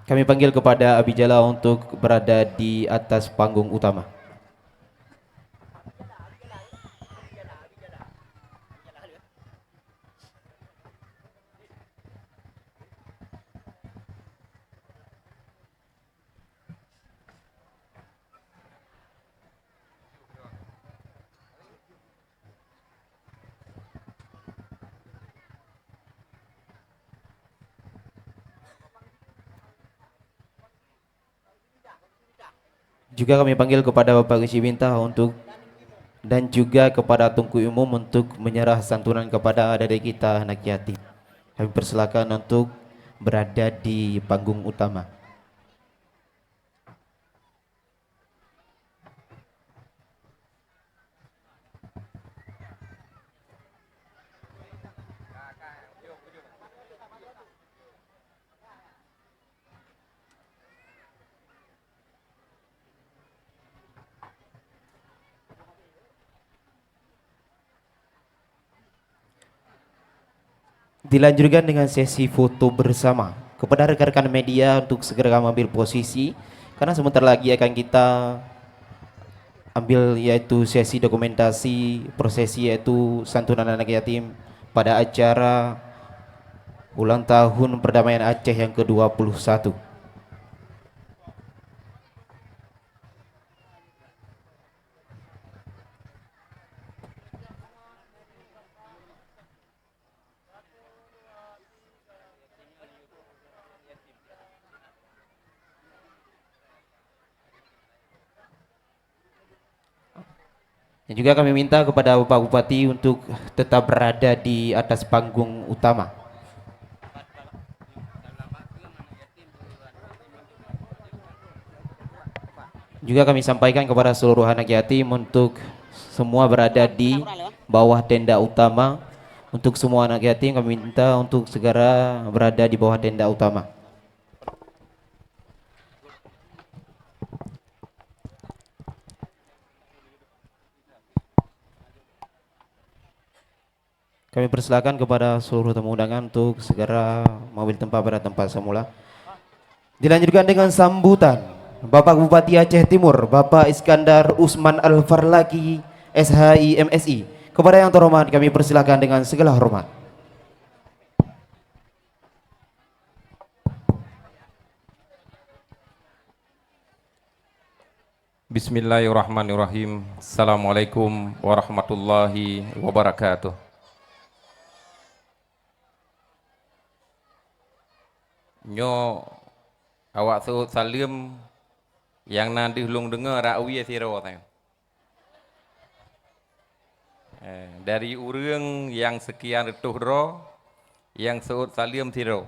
Kami panggil kepada Abijala untuk berada di atas panggung utama. Juga kami panggil kepada Bapak Kecil Binta untuk dan juga kepada Tungku Umum untuk menyerah santunan kepada adik kita anak yatim. Kami persilakan untuk berada di panggung utama. Dilanjutkan dengan sesi foto bersama. Kepada rekan-rekan media untuk segera mengambil posisi karena sebentar lagi akan kita ambil yaitu sesi dokumentasi prosesi yaitu santunan anak yatim pada acara ulang tahun perdamaian Aceh yang ke-21. Dan juga kami minta kepada Bapak Bupati untuk tetap berada di atas panggung utama. Juga kami sampaikan kepada seluruh anak yatim untuk semua berada di bawah tenda utama. Untuk semua anak yatim kami minta untuk segera berada di bawah tenda utama. Kami persilakan kepada seluruh tamu undangan untuk segera mengambil tempat pada tempat semula. Dilanjutkan dengan sambutan Bapak Bupati Aceh Timur, Bapak Iskandar Usman Al-Farlaki, SHI MSI. Kepada yang terhormat kami persilakan dengan segala hormat. Bismillahirrahmanirrahim. Assalamualaikum warahmatullahi wabarakatuh. Nyo awak tu salim yang nanti hulung dengar rakwi siro tanya. Dari urang yang sekian retuh dro yang seut salim siro.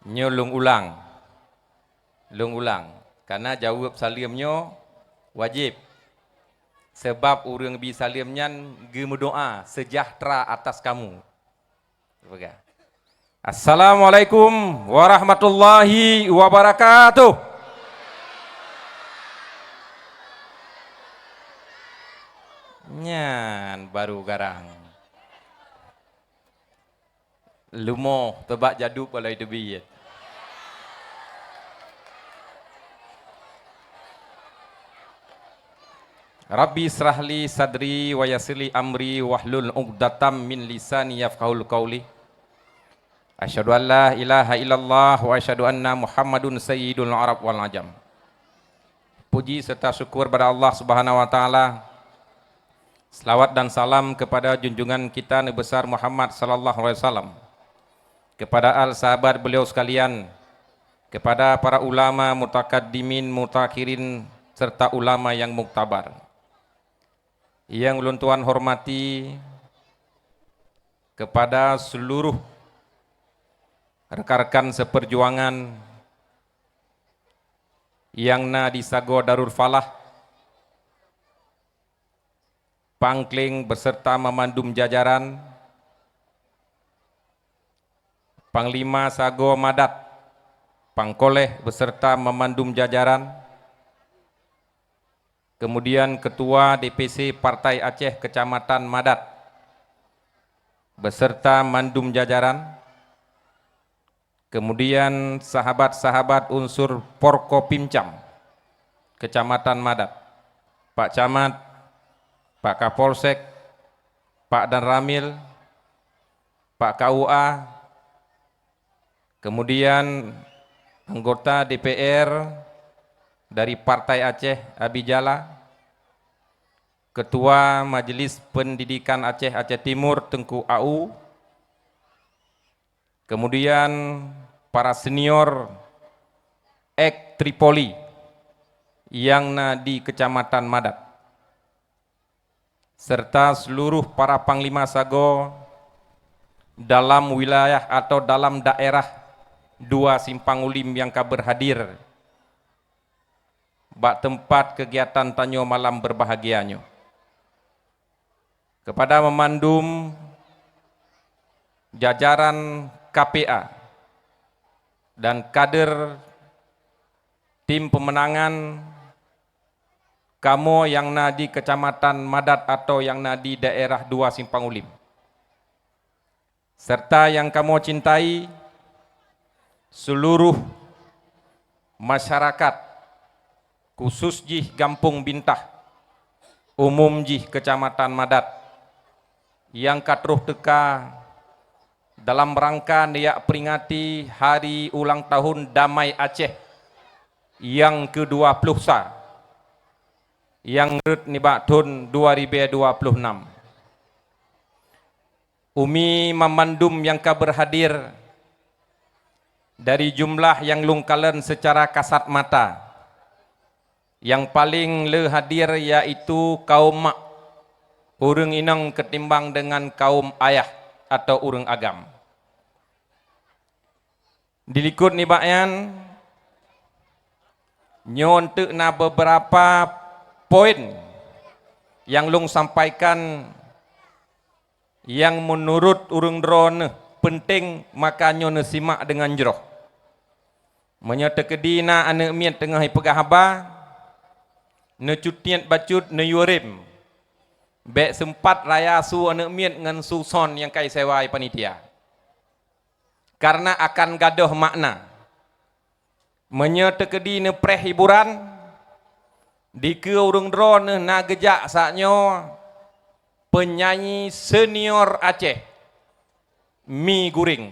Nyo lung ulang karena jawab salimnyo wajib sebab urang bi salimnyan ge doa sejahtera atas kamu. Begitu. Assalamualaikum warahmatullahi wabarakatuh. Nyan baru garang. Lumo tebak jaduk balai debi. Rabbi israhli sadri wa yassirli amri wahlul 'uqdatam min lisani yafqahul qawli. Asyhadu an la ilaha illallah wa asyhadu anna Muhammadun sayyidul Arab wal Ajam. Puji serta syukur pada Allah Subhanahu wa taala. Selawat dan salam kepada junjungan kita Nabi besar Muhammad sallallahu alaihi wasallam. Kepada al sahabat beliau sekalian, kepada para ulama mutakaddimin, mutakhirin serta ulama yang muktabar. Yang ulun tuan hormati, kepada seluruh rekan-rekan seperjuangan yang na di Sago Darul Falah Pangkling beserta memandum jajaran, Panglima Sago Madat, Pangkoleh beserta memandum jajaran, kemudian Ketua DPC Partai Aceh Kecamatan Madat beserta mandum jajaran, kemudian sahabat-sahabat unsur Porkopimcam Kecamatan Madat, Pak Camat, Pak Kapolsek, Pak Danramil, Pak KUA, kemudian anggota DPR dari Partai Aceh Abijala, Ketua Majelis Pendidikan Aceh Timur Tengku AU, kemudian para senior ek Tripoli yang di Kecamatan Madat, serta seluruh para Panglima Sago dalam wilayah atau dalam daerah 2 Simpang Ulim yang berhadir bak tempat kegiatan tanyo malam berbahagianyo. Kepada memandum jajaran KPA dan kader tim pemenangan kamu yang di Kecamatan Madat atau yang di daerah 2 Simpang Ulim, serta yang kamu cintai seluruh masyarakat khusus jih Gampung Bintah, umum jih Kecamatan Madat yang katruh teka dalam rangka niat peringati hari ulang tahun Damai Aceh yang ke-20 yang nibak tahun 2026. Umi memandum yang berhadir dari jumlah yang lungkalan secara kasat mata. Yang paling le hadir yaitu kaum mak, urang inang ketimbang dengan kaum ayah atau urang agam. Dilikut nibayan nyontek na beberapa poin yang lung sampaikan yang menurut urang drone penting, makanya simak dengan jeroh. Menyatakan na anak mian tengah pegahaba necutian bacut neyurim bek sempat raya su anak mian dengan suson yang kai sewai panitia, karena akan gaduh makna. Menyatakan na preh hiburan di ke urang drone na gejak saknyo penyanyi senior Aceh Mi Guring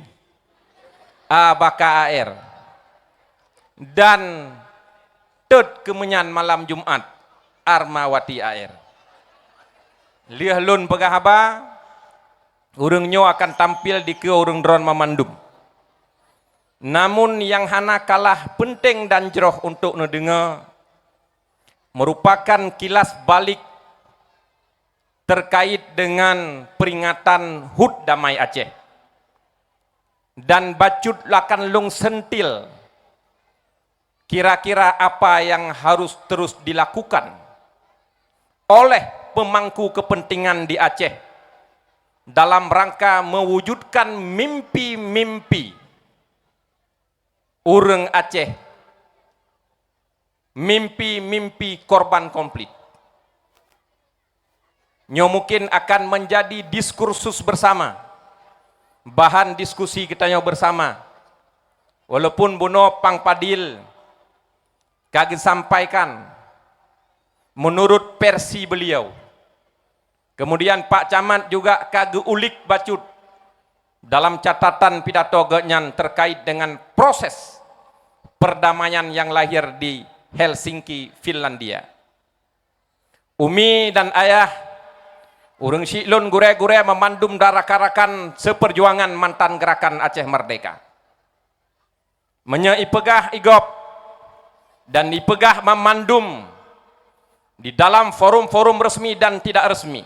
Abaka AR dan tet kemenyan malam Jumat Armawati AR. Liah lun pegahaba urang nyo akan tampil di ke urang drone memandum. Namun yang hana kalah penting dan jeroh untuk ngedengar merupakan kilas balik terkait dengan peringatan HUT Damai Aceh. Dan bacut lakan lung sentil kira-kira apa yang harus terus dilakukan oleh pemangku kepentingan di Aceh dalam rangka mewujudkan mimpi-mimpi urang Aceh, mimpi-mimpi korban konflik. Nyo mungkin akan menjadi diskursus bersama, bahan diskusi kita nyo bersama. Walaupun Buno Pangpadil kagak sampaikan menurut versi beliau, kemudian Pak Camat juga kagak ulik bacut dalam catatan pidato genyan terkait dengan proses perdamaian yang lahir di Helsinki, Finlandia. Umi dan ayah urang Siklun gure-gure memandum darak-arakan seperjuangan mantan gerakan Aceh Merdeka. Menyeipegah igop dan ipegah memandum di dalam forum-forum resmi dan tidak resmi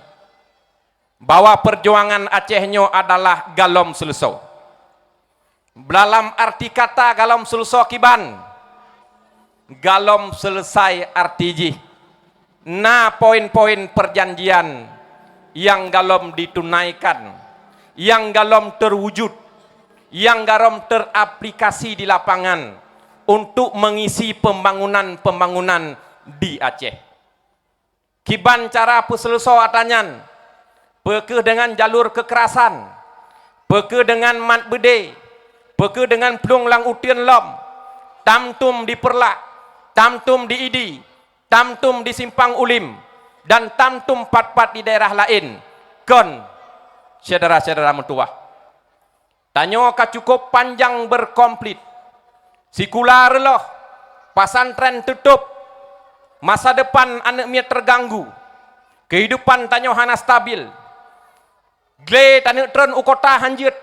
bahwa perjuangan Acehnya adalah galom selesai. Dalam arti kata galom selesai kiban, galom selesai arti ji. Nah poin-poin perjanjian yang galom ditunaikan, yang galom terwujud, yang galom teraplikasi di lapangan untuk mengisi pembangunan-pembangunan di Aceh. Kiban cara peselesau atanyan, peke dengan jalur kekerasan, peke dengan mat bede, peke dengan pelung lang utian lom, tamtum di Perlak, tamtum di Idi, tamtum di Simpang Ulim, dan tamtum pat-pat di daerah lain. Kon, saudara-saudara mentua, tanyo ka cukup panjang berkomplit, sikular loh, pasantren tutup, masa depan anak mia terganggu, kehidupan tanyo hana stabil, gle tanyo tren u kota hanjut,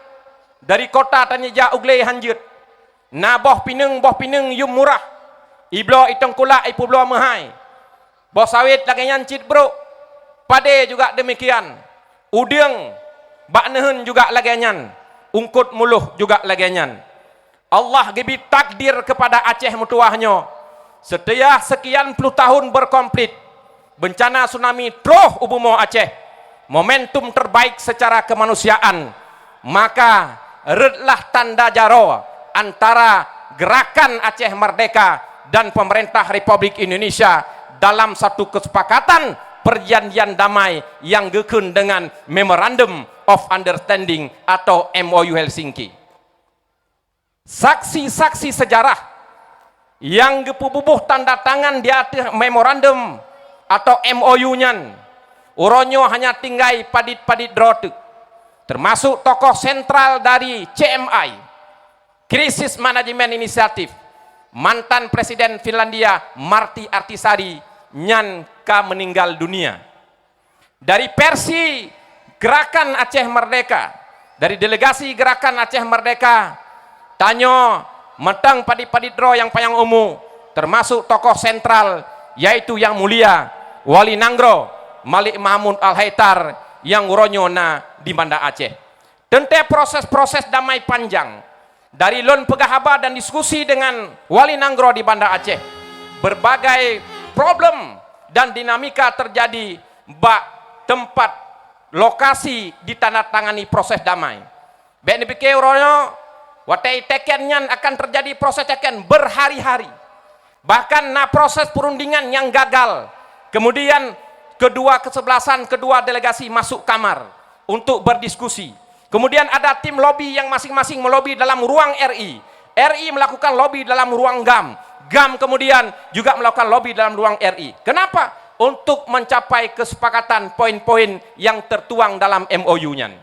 dari kota tanyo ja ugle hanjut, na boh pineng yum murah, iblo itong kula ipu blo mahai, boh sawit lagi nyancit bro, pade juga demikian, udeng bak nehen juga lagi nyan, ungkut muluh juga lagi nyan. Allah gibi takdir kepada Aceh mutuahnya, setelah sekian puluh tahun berkomplit, bencana tsunami troh ubumo Aceh, momentum terbaik secara kemanusiaan, maka redlah tanda jaro antara gerakan Aceh Merdeka dan pemerintah Republik Indonesia dalam satu kesepakatan perjanjian damai yang gekun dengan Memorandum of Understanding atau MOU Helsinki. Saksi-saksi sejarah yang gepububuh tanda tangan di atas memorandum atau MOU-nyan, uronyo hanya tinggai padit-padit drotuk, termasuk tokoh sentral dari CMI, Crisis Management Initiative, mantan Presiden Finlandia Martti Ahtisaari nyan ka meninggal dunia. Dari versi Gerakan Aceh Merdeka, dari delegasi Gerakan Aceh Merdeka, tanyo metang padit-padit dro yang payang umu, termasuk tokoh sentral yaitu yang mulia Wali Nanggro Malik Mahmud Al-Haitar yang uronyo na di Banda Aceh. Tente proses-proses damai panjang dari lon pegahaba dan diskusi dengan Wali Nanggro di Banda Aceh, berbagai problem dan dinamika terjadi bak tempat lokasi ditandatangani proses damai. Bek dipikir uronyo watai tekennya akan terjadi proses teken berhari-hari, bahkan na proses perundingan yang gagal, kemudian kedua kesebelasan, kedua delegasi masuk kamar untuk berdiskusi, kemudian ada tim lobby yang masing-masing melobi dalam ruang RI melakukan lobby dalam ruang GAM kemudian juga melakukan lobby dalam ruang RI. Kenapa? Untuk mencapai kesepakatan poin-poin yang tertuang dalam MOU-nya.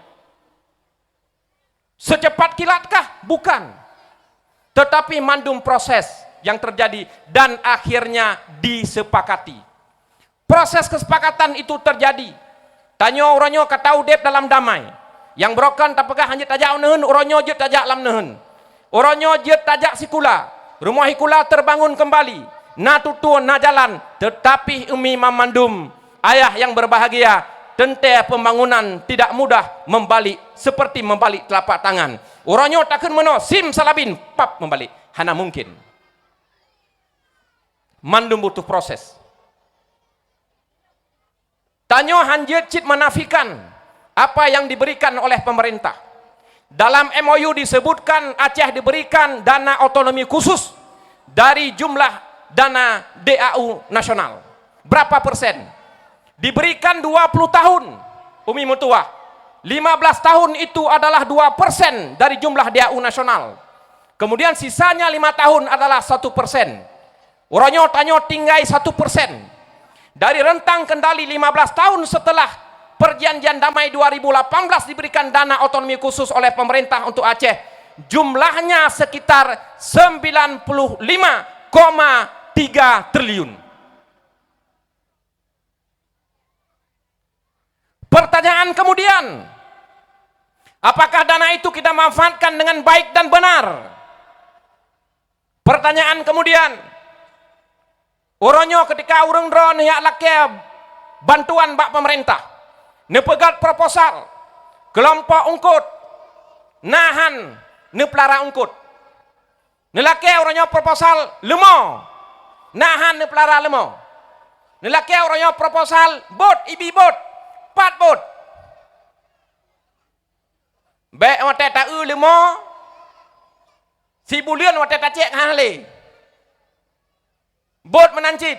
Secepat kilatkah? Bukan. Tetapi mandum proses yang terjadi dan akhirnya disepakati. Proses kesepakatan itu terjadi. Tanyo uronyo katau dep dalam damai. Yang brokan tapakah hanjit tajak nehen, uronyo jet tajak lam nehen. Uronyo jet tajak sikula. Rumah hikula terbangun kembali. Na tutu na jalan. Tetapi umi mamandum, ayah yang berbahagia, tente pembangunan tidak mudah membalik seperti membalik telapak tangan. Uronyo takkan meno sim salabin pap membalik. Hana mungkin. Mandum butuh proses. Tanyo hanjit cit menafikan apa yang diberikan oleh pemerintah. Dalam MOU disebutkan Aceh diberikan dana otonomi khusus dari jumlah dana DAU nasional. Berapa persen? Diberikan 20 tahun Umi Mutua, 15 tahun itu adalah 2% dari jumlah DAU nasional, kemudian sisanya 5 tahun adalah 1%. Uronyo tanyo tinggai 1%. Dari rentang kendali 15 tahun setelah perjanjian damai 2018 diberikan dana otonomi khusus oleh pemerintah untuk Aceh, jumlahnya sekitar 95,3 triliun. Pertanyaan kemudian, apakah dana itu kita manfaatkan dengan baik dan benar? Pertanyaan kemudian, uronyo ketika urang drone ya lake bantuan bak pemerintah, nepegat proposal, kelompok ungkut, nahan, nepelara ungkut, nelake uronyo proposal lemo, nahan nepelara lemo, nelake uronyo proposal bot, ibi bot, 4 bot, Baik mata tak lemo. Si bulian mata tak cek hale. Bot menancit.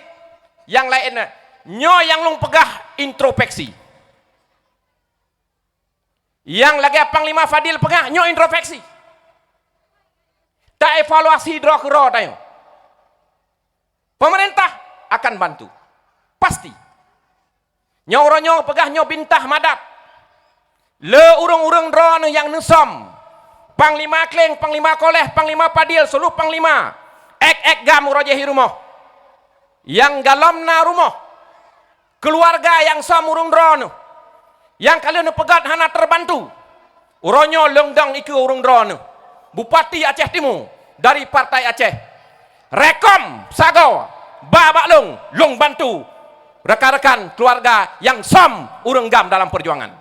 Yang lainnya nyo yang long pegah introspeksi. Yang lagi Panglima Fadil pegah nyo introspeksi. Tak evaluasi draw ke raw tayo. Pemerintah akan bantu. Pasti. Nyo pegah nyo bintah madap. Le urung-urung drone yang nesom. Panglima Kleng, Panglima Koleh, Panglima Padil, seluruh Panglima. Ek gam urojehi rumah. Yang galamna rumah. Keluarga yang som urung drone. Yang kalian pegat hana terbantu. Uronyo lengdang iku urung drone. Bupati Aceh Timur dari Partai Aceh. Rekom Sago Babaklung Long bantu rekan-rekan keluarga yang som urung gam dalam perjuangan.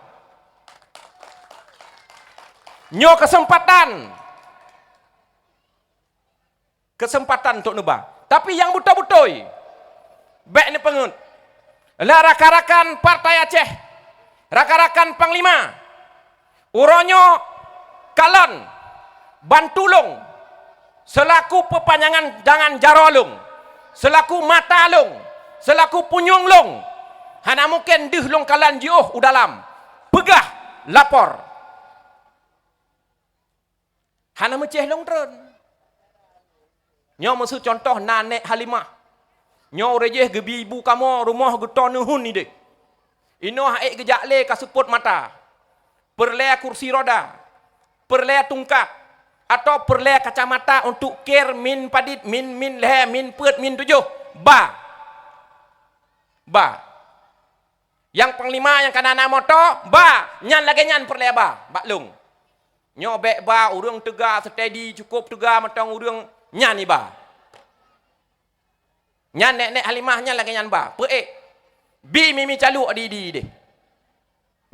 Nyo kesempatan untuk nubah. Tapi yang betul-betul baik ni pengut. Lah rakan-rakan Partai Aceh, rakan-rakan Panglima, uronyo kalon bantulung selaku pepanjangan jangan jarolung, selaku mata lung, selaku punyung lung. Hana mungkin dih lung kalan jiuh udalam. Pegah lapor. Hana meceh long tren. Nyo maksud contoh Nanek Halimah. Nyo rejeh gebi ibu kamu rumah geton nuhun ni dek. Ino haik gejak le kasuput mata. Perle kursi roda. Perle tungkap. Atau perle kacamata untuk kir min padit min leh min put min 7. Ba. Yang Panglima yang kanana moto ba. Nyan lagi nyan perle ba. Baklung. Nyo bek ba urang tegak steady cukup tegak matang urang nyan ni ba. Nyan nek Halimah nyan lagi nyan ba. Peek. Bi mimi calu di.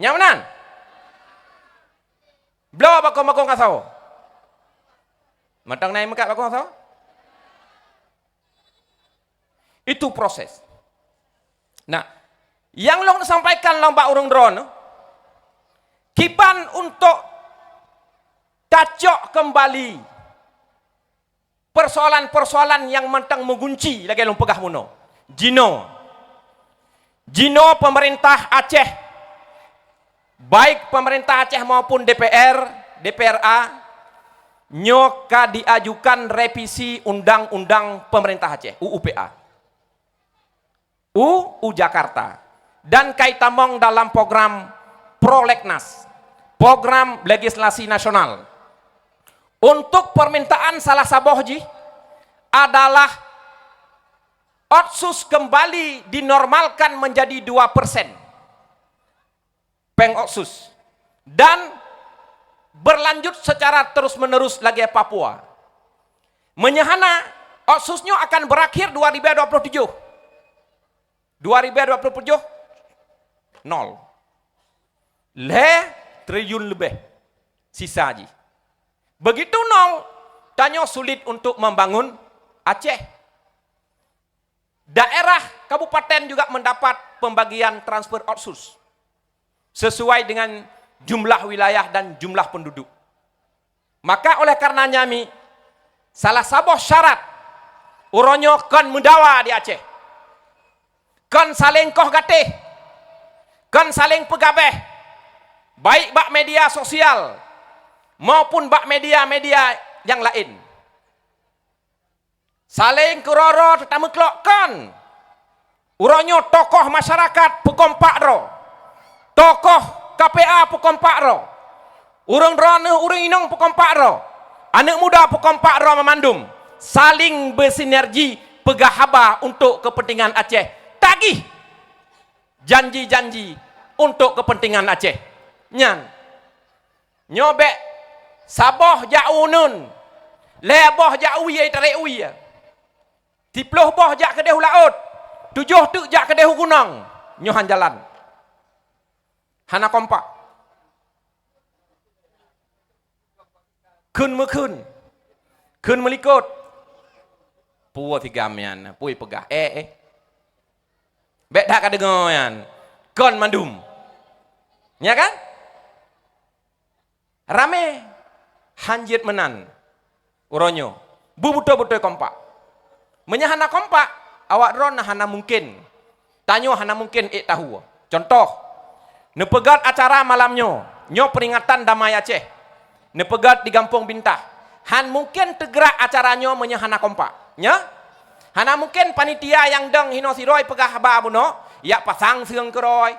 Nyan manan. Blow bakong kasau. Matang naik mekat bakong kasau. Itu proses. Nah, yang long sampaikan lomba urang drone kipan untuk tacok kembali persoalan-persoalan yang mentang mengunci lagi long pegah muno. Jino pemerintah Aceh, baik pemerintah Aceh maupun DPRA, nyoka diajukan revisi Undang-Undang Pemerintah Aceh, UUPA, UU Jakarta, dan kaitamong dalam program Prolegnas, program legislasi nasional. Untuk permintaan salah sabohji adalah otsus kembali dinormalkan menjadi 2%. Pengotsus. Dan berlanjut secara terus-menerus lagi Papua. Menyahana otsusnya akan berakhir 2027. 2027 nol. Triliun lebih sisa ji. Begitu nol, tanya sulit untuk membangun Aceh. Daerah kabupaten juga mendapat pembagian transfer otsus sesuai dengan jumlah wilayah dan jumlah penduduk. Maka oleh karenanya salah satu syarat uronyo kon mendawa di Aceh. Kon saling koh gatih. Kon saling pegabeh. Baik bak media sosial maupun bak media-media yang lain. Saling keroro tetamu kelokkan. Uronyo tokoh masyarakat pekompak ro. Tokoh KPA pekompak ro. Urang drone urang inong pekompak ro. Anak muda pekompak ro memandum. Saling bersinergi pegah haba untuk kepentingan Aceh. Tagih janji-janji untuk kepentingan Aceh. Nyan. Nyobek saboh jauh nun. Leboh jauh ye tarik uy. 10 boh jak ke dehu laut. 7 tu jak ke dehu gunung. Nyohan jalan. Hana kompak. Kun mekun. Kun melikut. Puwa tigamian, pui pegah. Bek dak kadengoyan. Kon mandum. Ya kan? Rame hanjit menan uronyo. Bu betul-betul kompak. Menyahana kompak, awak ron hana mungkin. Tanyo hana mungkin tahu. Contoh, nepegat acara malamnya, nyo peringatan damai Aceh. Nepegat di Kampung Bintah. Han mungkin tegrak acaranya menyahana kompak. Nya? Hana mungkin panitia yang deng hino siroi pegah haba buno, ia pasang seung keroi.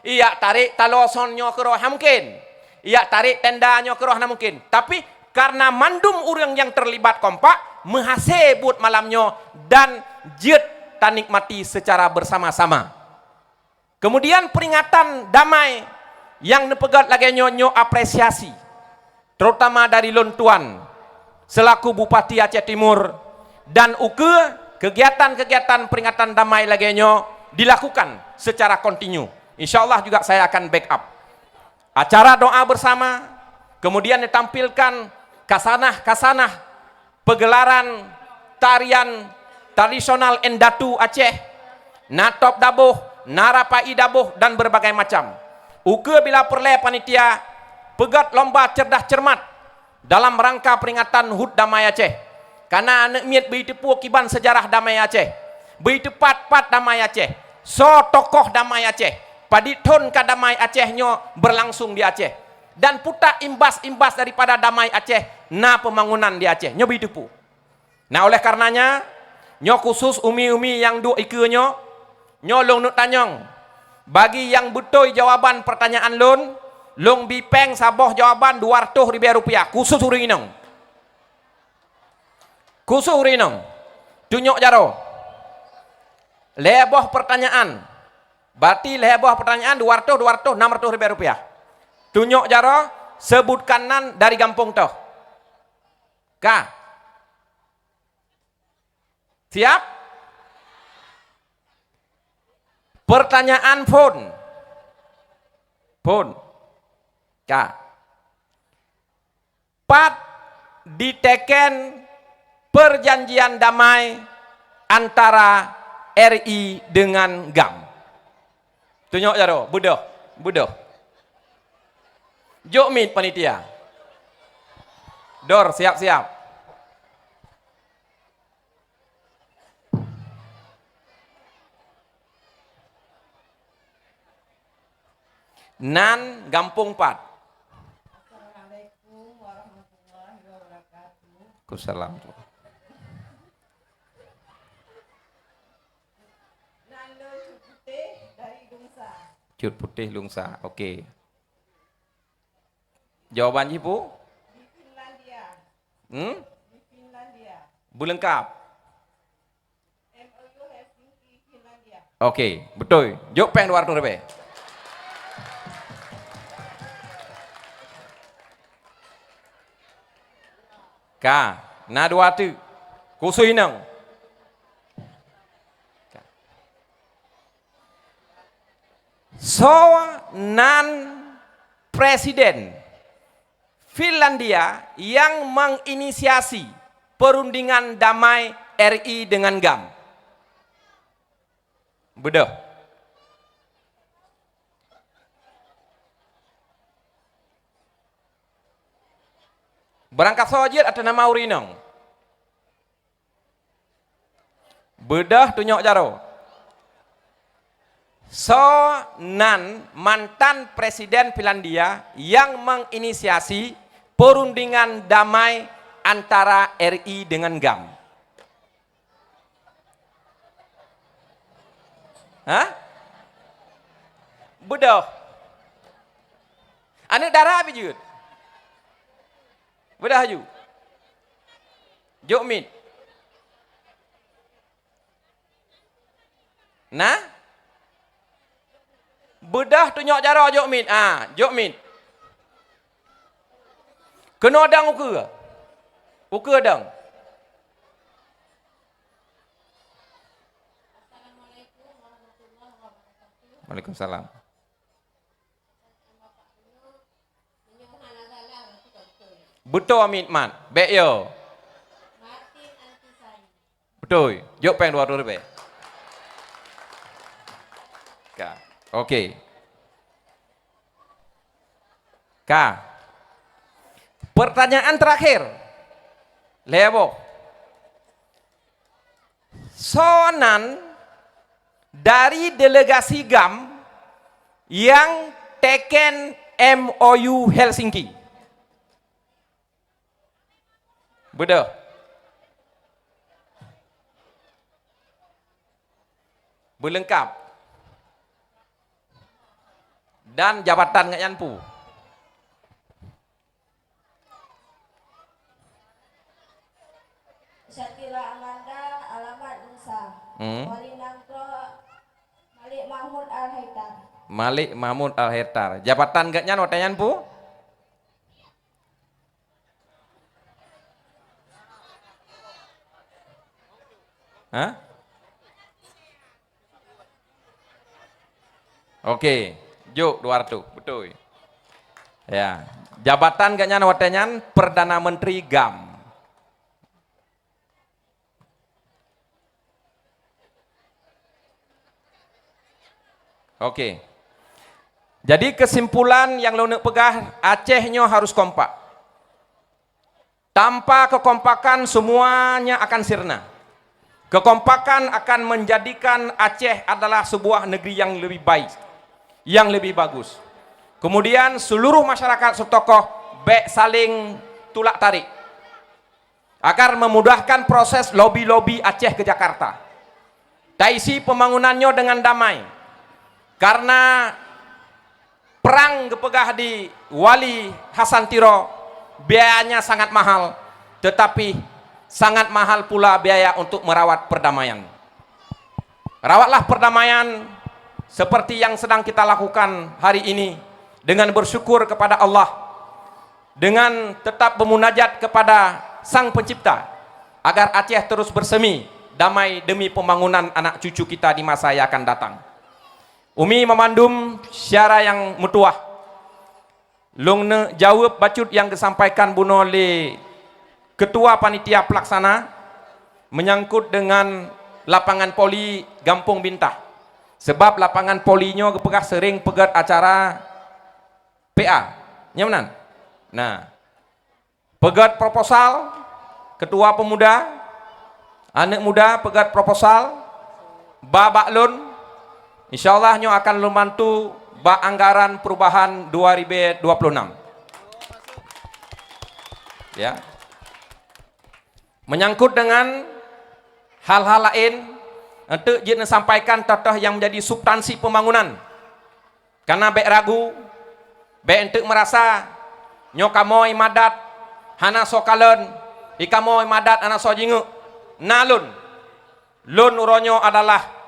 Ia tarik talosonnya keroi, ha mungkin. Ia tarik tendanya keroi, hana mungkin. Tapi karena mandum orang yang terlibat kompak, menghasebut malamnya dan jet tanikmati secara bersama-sama. Kemudian peringatan damai yang nepegat lagi nyo apresiasi. Terutama dari Lontuan selaku Bupati Aceh Timur dan uke kegiatan-kegiatan peringatan damai lagi nyo dilakukan secara kontinu. Insyaallah juga saya akan backup. Acara doa bersama, kemudian ditampilkan kasanah-kasanah pegelaran tarian tradisional Endatu Aceh, Natop Dabuh, Narapai Dabuh dan berbagai macam. Uke bila perle panitia pegat lomba cerdas cermat dalam rangka peringatan HUT Damai Aceh. Karena anak miat beri tepu kiban sejarah Damai Aceh. Beri tepat-pat Damai Aceh. So tokoh Damai Aceh. Padithun ka Damai Aceh nyo berlangsung di Aceh. Dan putak imbas-imbas daripada Damai Aceh na pembangunan di Aceh. Nyo beri tepu. Nah oleh karenanya nyo khusus umi-umi yang duk ike nyo long nuk tanyong. Bagi yang betul jawaban pertanyaan long bipeng saboh jawaban 200 ribu rupiah. Khusus urinong. Khusus urinong. Tunjuk jaro. Leboh pertanyaan. Berarti leboh pertanyaan 200, 600 ribu rupiah. Tunjuk jaro, sebutkan nan dari kampung toh. Ka. Siap? Pertanyaan phone. Phone. Ka. Pat diteken perjanjian damai antara RI dengan GAM. Tunjuk jaro, budoh. Jok mit panitia. Dor, siap-siap. Nan Gampung 4. Assalamualaikum warahmatullahi wabarakatuh. Kusalam. Nando Cupute dari Gungsa. Cut Putih Lungsa. Oke. Jawaban Ibu? Di Finlandia. Di Finlandia. Bulengkap. MOU Helsinki, Finlandia. Oke, betul. Jok pen 200 ribu. Ka, na 200. Khusus inang. So, nan presiden Finlandia yang menginisiasi perundingan damai RI dengan GAM. Betul. Berangkat sojit ada nama urinong. Bedah tunjuk jaro. So nan mantan presiden Finlandia yang menginisiasi perundingan damai antara RI dengan GAM. Hah? Bedah. Anak darah apa jut? Bedah ju. Jok mit. Nah? Bedah tunjuk cara jok mit. Jok mit. Kena dang uke. Uke dang. Assalamualaikum warahmatullahi wabarakatuh. Waalaikumsalam. Betul Amit Mat. Baik yo. Martin Antisari. Betul. Jok peng 200 ribu. Ka. Okey. Ka. Pertanyaan terakhir. Lebo. Soalan dari delegasi GAM yang teken MOU Helsinki. Betul. Berlengkap. Dan jabatan ngak yanpu. Syakira Amanda, alamat Nusa. Wali Nangkro, Malik Mahmud Al-Haitar. Malik Mahmud Al-Haitar. Jabatan ngak nyan wata yanpu? Hah? Oke, juk 200, betul. Ya, jabatan gak nyan watenyan Perdana Menteri GAM. Oke. Jadi kesimpulan yang lo nak pegah, Acehnya harus kompak. Tanpa kekompakan semuanya akan sirna. Kekompakan akan menjadikan Aceh adalah sebuah negeri yang lebih baik, yang lebih bagus. Kemudian seluruh masyarakat setokoh baik saling tulak tarik agar memudahkan proses lobi-lobi Aceh ke Jakarta. Taisi pembangunannya dengan damai. Karena perang kepegah di Wali Hasan Tiro biayanya sangat mahal, tetapi sangat mahal pula biaya untuk merawat perdamaian. Rawatlah perdamaian seperti yang sedang kita lakukan hari ini dengan bersyukur kepada Allah, dengan tetap bermunajat kepada Sang Pencipta agar Aceh terus bersemi damai demi pembangunan anak cucu kita di masa yang akan datang. Umi memandum syara yang mutuah. Long ne jawab bacut yang disampaikan buno oleh Ketua Panitia Pelaksana menyangkut dengan lapangan poli Gampung Bintah. Sebab lapangan polinya kepegah sering pegat acara PA. Nyamanan? Nah, pegat proposal, Ketua Pemuda, anak muda pegat proposal, babak lun, insyaallah nyo akan membantu ba anggaran perubahan 2026. Ya. Menyangkut dengan hal-hal lain, untuk jika sampaikan totoh yang menjadi substansi pembangunan. Karena bek ragu, bek untuk merasa nyokamoy madat, hana sokalen, ikamoy madat hana sojingu, nalun. Lun uronyo adalah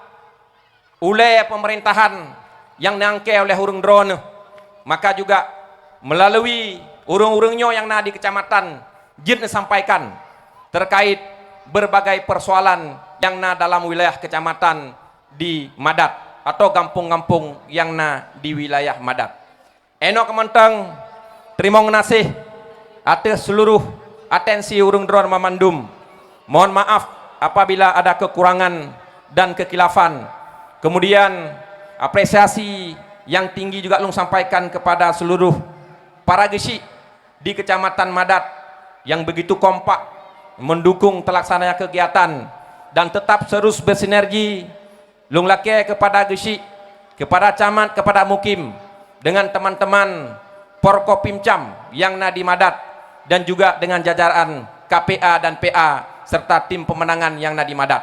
oleh pemerintahan yang nangke oleh urung drone. Maka juga melalui urung-urungnya yang ada di kecamatan, jika sampaikan terkait berbagai persoalan yang na dalam wilayah kecamatan di Madat atau kampung-kampung yang na di wilayah Madat. Enok kementeng terima kasih atas seluruh atensi urung drone memandum. Mohon maaf apabila ada kekurangan dan kekilafan. Kemudian apresiasi yang tinggi juga lung sampaikan kepada seluruh para gesi di Kecamatan Madat yang begitu kompak mendukung terlaksananya kegiatan dan tetap terus bersinergi lung lake kepada gesi, kepada camat, kepada mukim dengan teman-teman Porkopimcam yang nadi Madat dan juga dengan jajaran KPA dan PA serta tim pemenangan yang nadi Madat.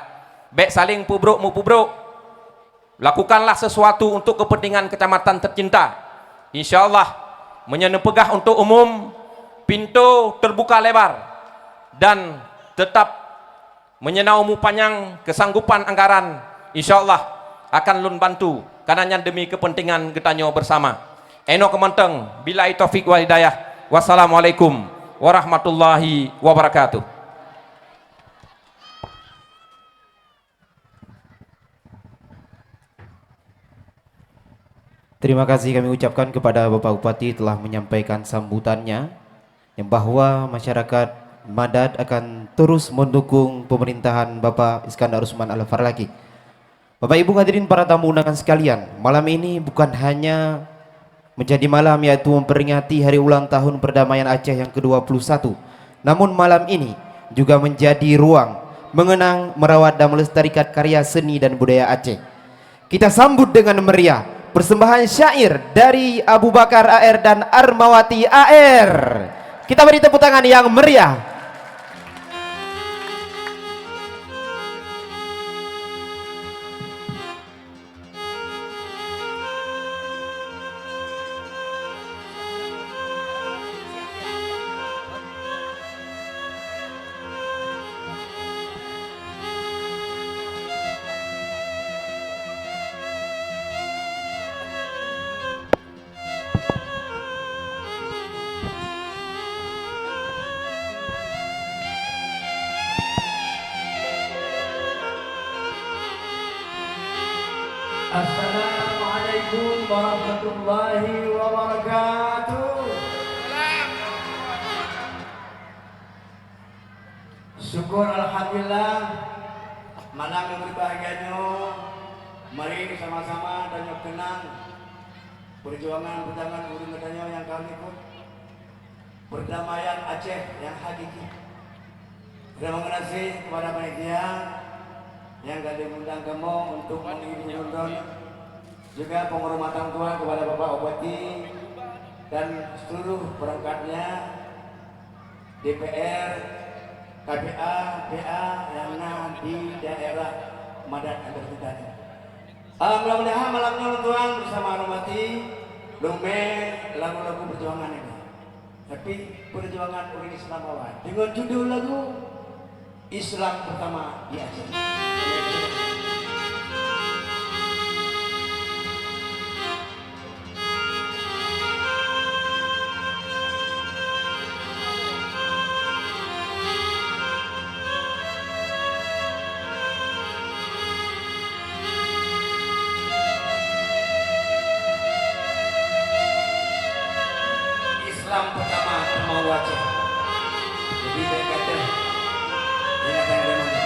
Baik saling pubruk mu pubruk, lakukanlah sesuatu untuk kepentingan kecamatan tercinta. Insyaallah menyenepegah untuk umum, pintu terbuka lebar dan tetap menyenaumu panjang kesanggupan anggaran. Insyaallah akan lun bantu karena demi kepentingan getanyo bersama. Eno kementeng bila taufik wal hidayah. Wassalamualaikum warahmatullahi wabarakatuh. Terima kasih kami ucapkan kepada Bapak Bupati telah menyampaikan sambutannya yang bahwa masyarakat Madat akan terus mendukung pemerintahan Bapak Iskandar Usman Al-Farlaki. Bapak Ibu hadirin para tamu undangan sekalian, malam ini bukan hanya menjadi malam yaitu memperingati hari ulang tahun perdamaian Aceh yang ke-21. Namun malam ini juga menjadi ruang mengenang, merawat dan melestarikan karya seni dan budaya Aceh. Kita sambut dengan meriah persembahan syair dari Abu Bakar AR dan Armawati AR. Kita beri tepuk tangan yang meriah. Assalamualaikum warahmatullahi wabarakatuh. Syukur alhamdulillah malam yang berbahagianya. Mari sama-sama dan kenang perjuangan urang katanya yang kami ikut. Perdamaian Aceh yang hakiki. Terima kasih kepada panitia yang kami undang kamu untuk menghibur juga penghormatan tua kepada Bapak Bupati dan seluruh perangkatnya, DPR, KPA, PA yang di daerah Madat Antartitanya. Mudah-mudahan malamnya tuan bersama Armawati lume lagu-lagu perjuangan ini. Tapi perjuangan umat Islam awal dengan judul lagu Islam Pertama di Aceh. Islam pertama mau Aceh. Jadi saya kata ingatan dari mana?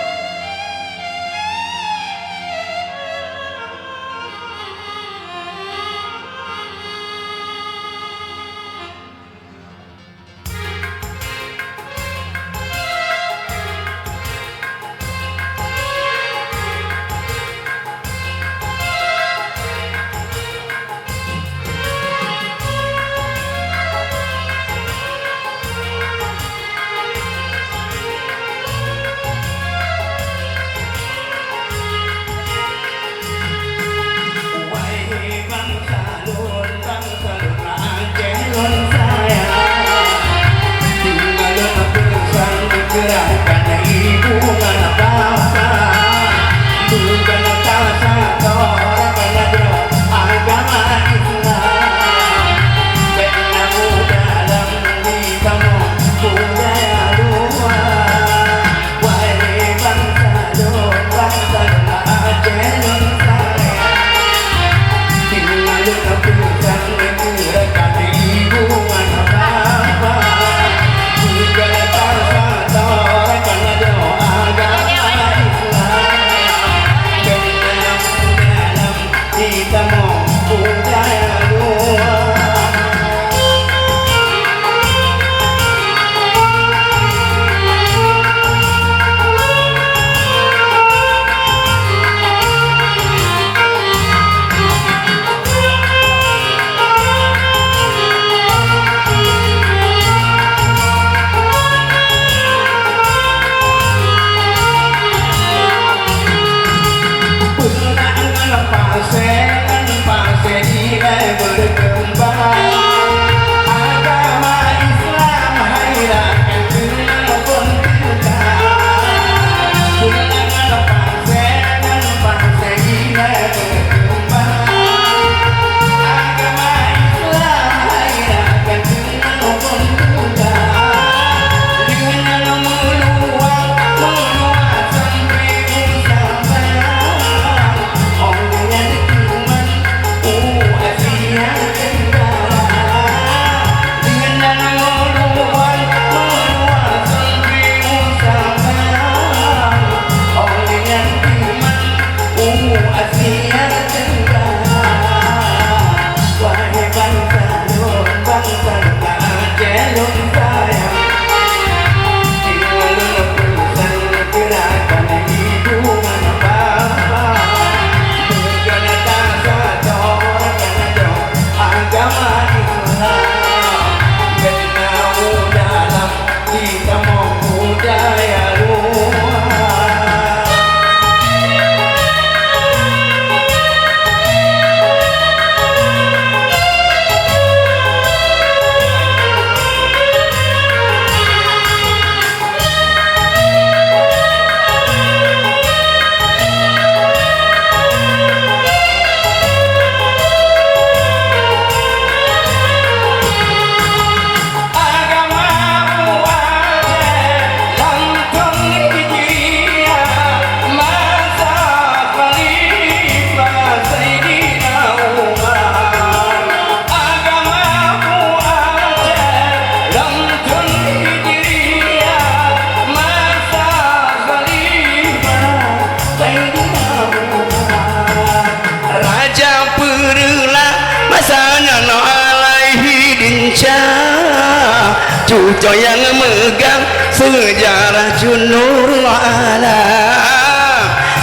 cucu yang megang sejarah Junur ala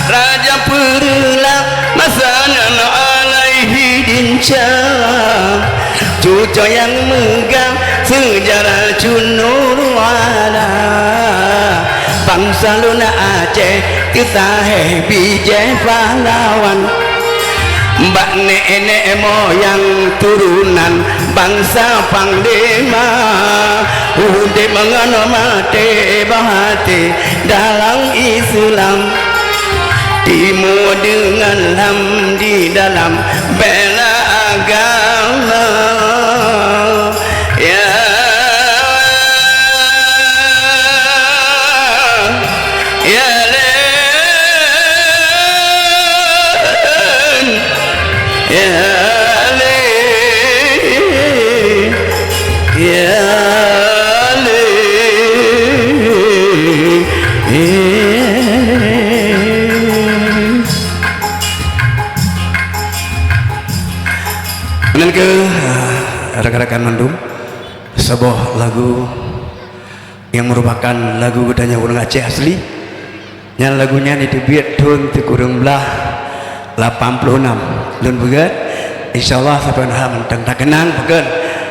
Raja Perlah masanan alaihi dincang cucu yang megang sejarah Junur ala bangsa Luna Aceh kita bijak pahlawan mbak nenek moyang turunan bangsa Panglima udah mengenal mati bahati dalam Islam timur dengan lam di dalam bela agama ya ya len ya len ya dan ke rekan-rekan mendung sebuah lagu yang merupakan lagu gedanya orang Aceh asli yang lagunya dibiat tahun kurang belah 86 dan begat insyaallah sampai mentang tak kenang begat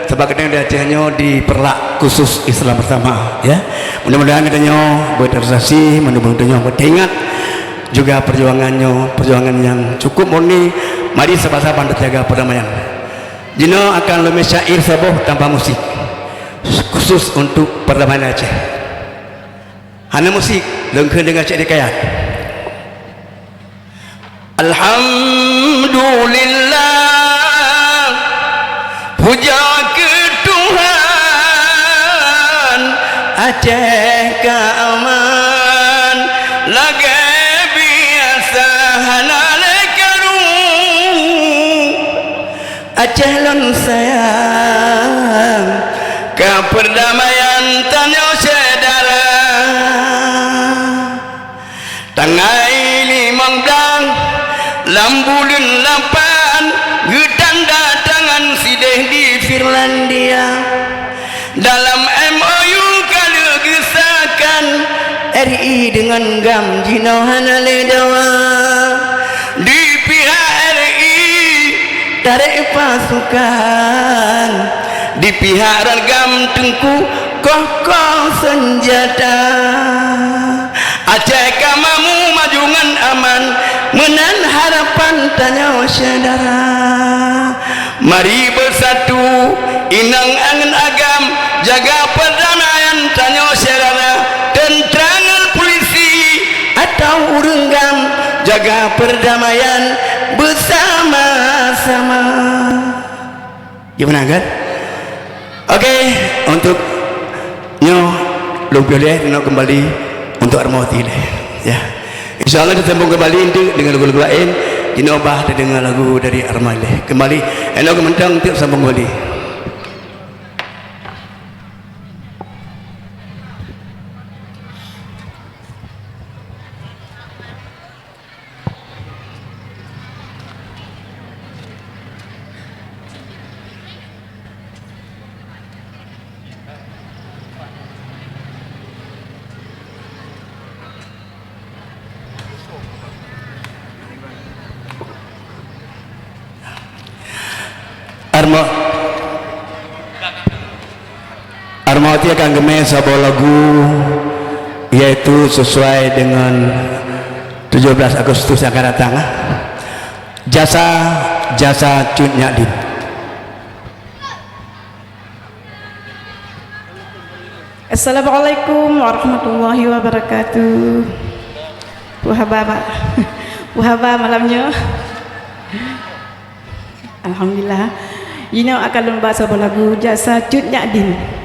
sebab kadang di Acehnya diperlak khusus Islam bersama ya mudah-mudahan katanya berterasasi mudah-mudahan beringat juga perjuangan yang cukup murni mari sama-sama jaga perdamaian Jino akan lebih syair sabuh tanpa musik khusus untuk perdamaian Aceh hanya musik lengkap dengan Aceh dikayat Alhamdulillah puja ke Tuhan Aceh keaman lagi biasa hanalekaru Aceh lon sayang ke perdamaian tanya saudara tangai 15 lambulun 8 getanda tangan sideh di Finlandia dalam MOU kalau gesakan RI dengan gam jinohan ledawa di pihak RI tarik pasukan di pihak ragam tengku kokoh senjata Aceh kamamu majungan aman menan harapan tanya saudara mari bersatu inang angan agam jaga perdamaian tanya saudara tentrangan polisi atau urenggam jaga perdamaian bersama-sama gimana kan oke untuk nyo lumpia deh kembali untuk armoti deh ya insyaallah kita sambung kembali dengan lagu-lagu lain dinobah dengan lagu dari Armai deh kembali enak mentang tiap sambung kembali Armawati akan gemeh sebuah lagu yaitu sesuai dengan 17 Agustus yang akan datang jasa Cut Nyadin. Assalamualaikum warahmatullahi wabarakatuh. Wahaba malamnya alhamdulillah ini akan membaca sebuah lagu jasa Cut Nyadin.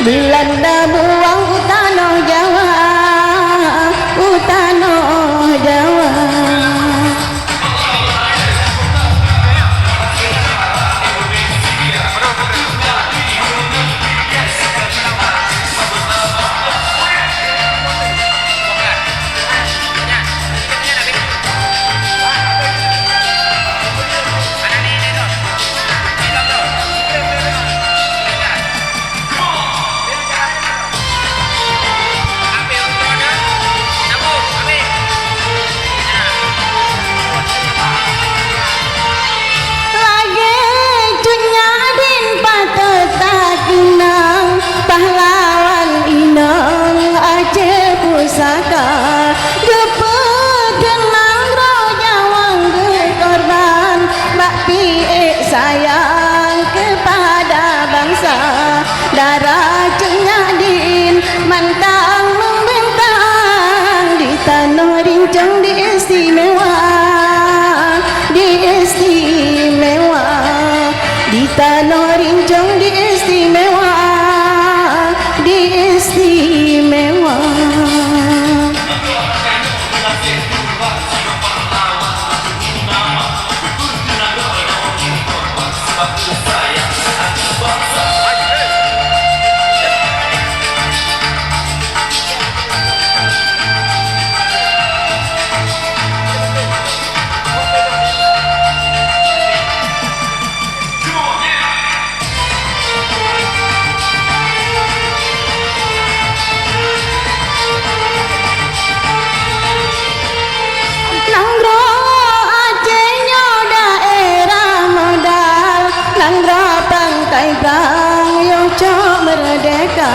Belanda buang utano Jawa, utano Jawa. Sayang kepada bangsa, darah Cenyadin mantang membentang di tanah rincang di istimewa, di istimewa, di tanah rincang di istimewa, di istimewa. Merdeka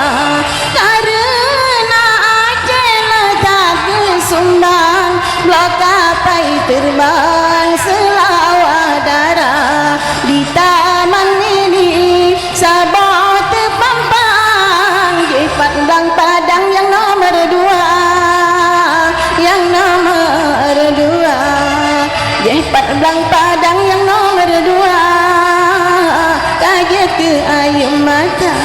karena Aceh letak kesumbang, blok kapai terbang selawat darah di taman ini Sabah terpampang Jepat Belang Padang yang nomor 2, yang nomor 2, Jepat Belang Padang yang nomor 2, kaget ke air mata.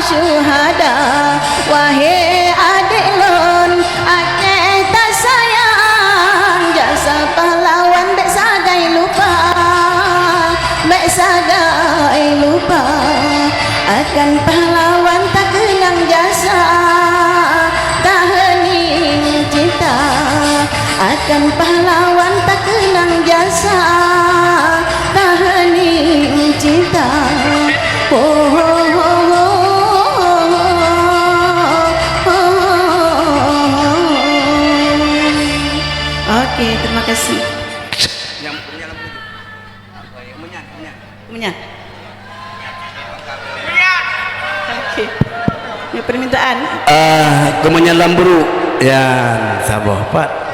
Syuhada, wahai adik lon, Aceh tak sayang jasa pahlawan, bek sagai lupa, bek sagai lupa akan pahlawan tak kenang jasa, tak hening cinta akan pahlawan tak kenang jasa, tak hening cinta. Oh, oh, oh, oh. Oke, terima kasih. Yang punya lampu itu. Menyan. Oke. Ini permintaan. Kemenyan Lamburu ya Sabah Pak.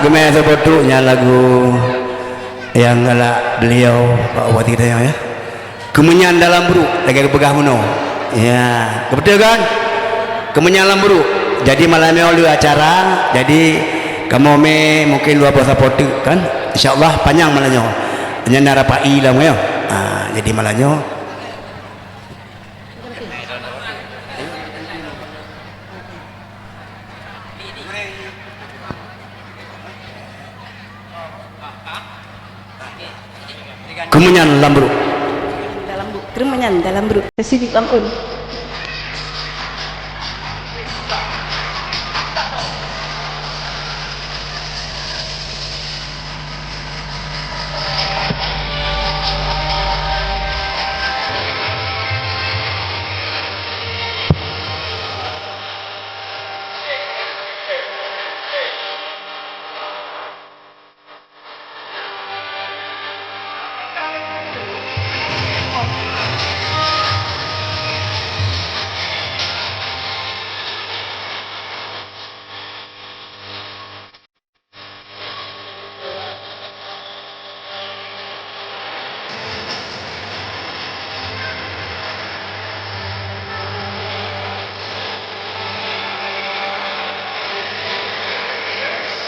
Gemaya sepotuknya lagu yang galak beliau Pak Bupati kita ya. Kemenyan dalam buruk lagi kepegah muno. Ya, betul kan? Kemenyan dalam buruk. Jadi malamnya oleh acara, jadi kamu mungkin luar puasa potu kan? Insyaallah panjang malamnya. Hanya narapai lah ya. Jadi malamnya Kemenyan Lambruk. Kemenyan dalam Lambruk. Spesifik Lampun.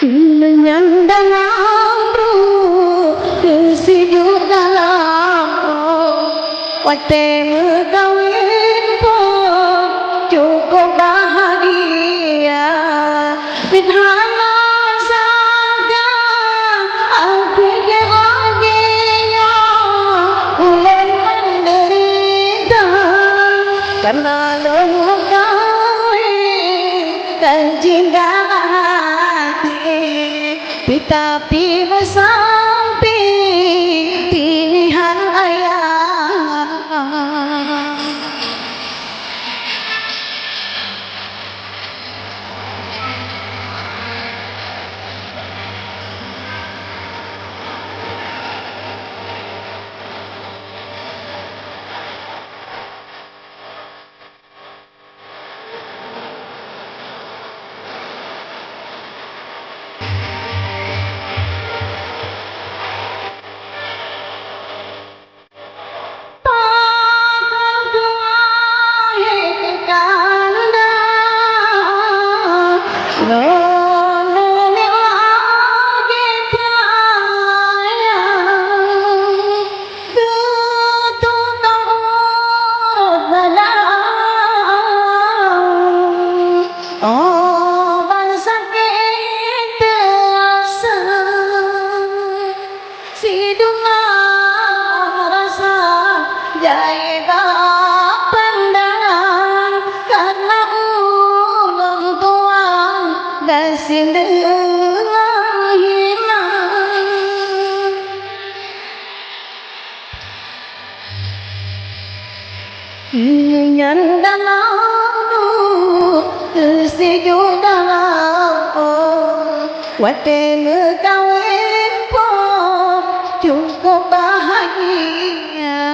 Dengan dalam ruh kesejuk dalam wate kawin pun cukup bahagia bidhana saja aku kebahagia ulen menderita karena lo kawin dan cinta tetapi bersampai pilihan ayah. Jaga pandangan karena ulang tua kasih dengan hina ingin dalam kesejuk dalam wate kawin pun cukup bahagia.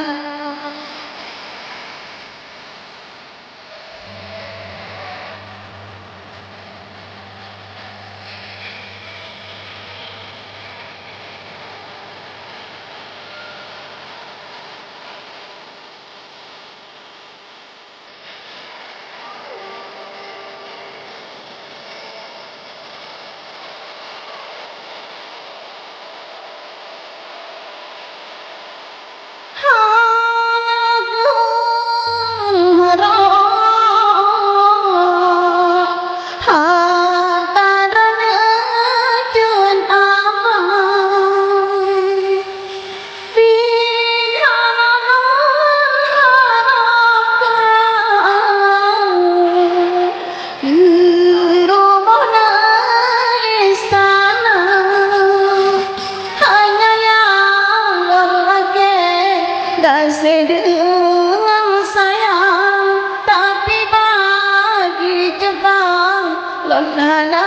Dengan sayang tapi bagi Jepang lonana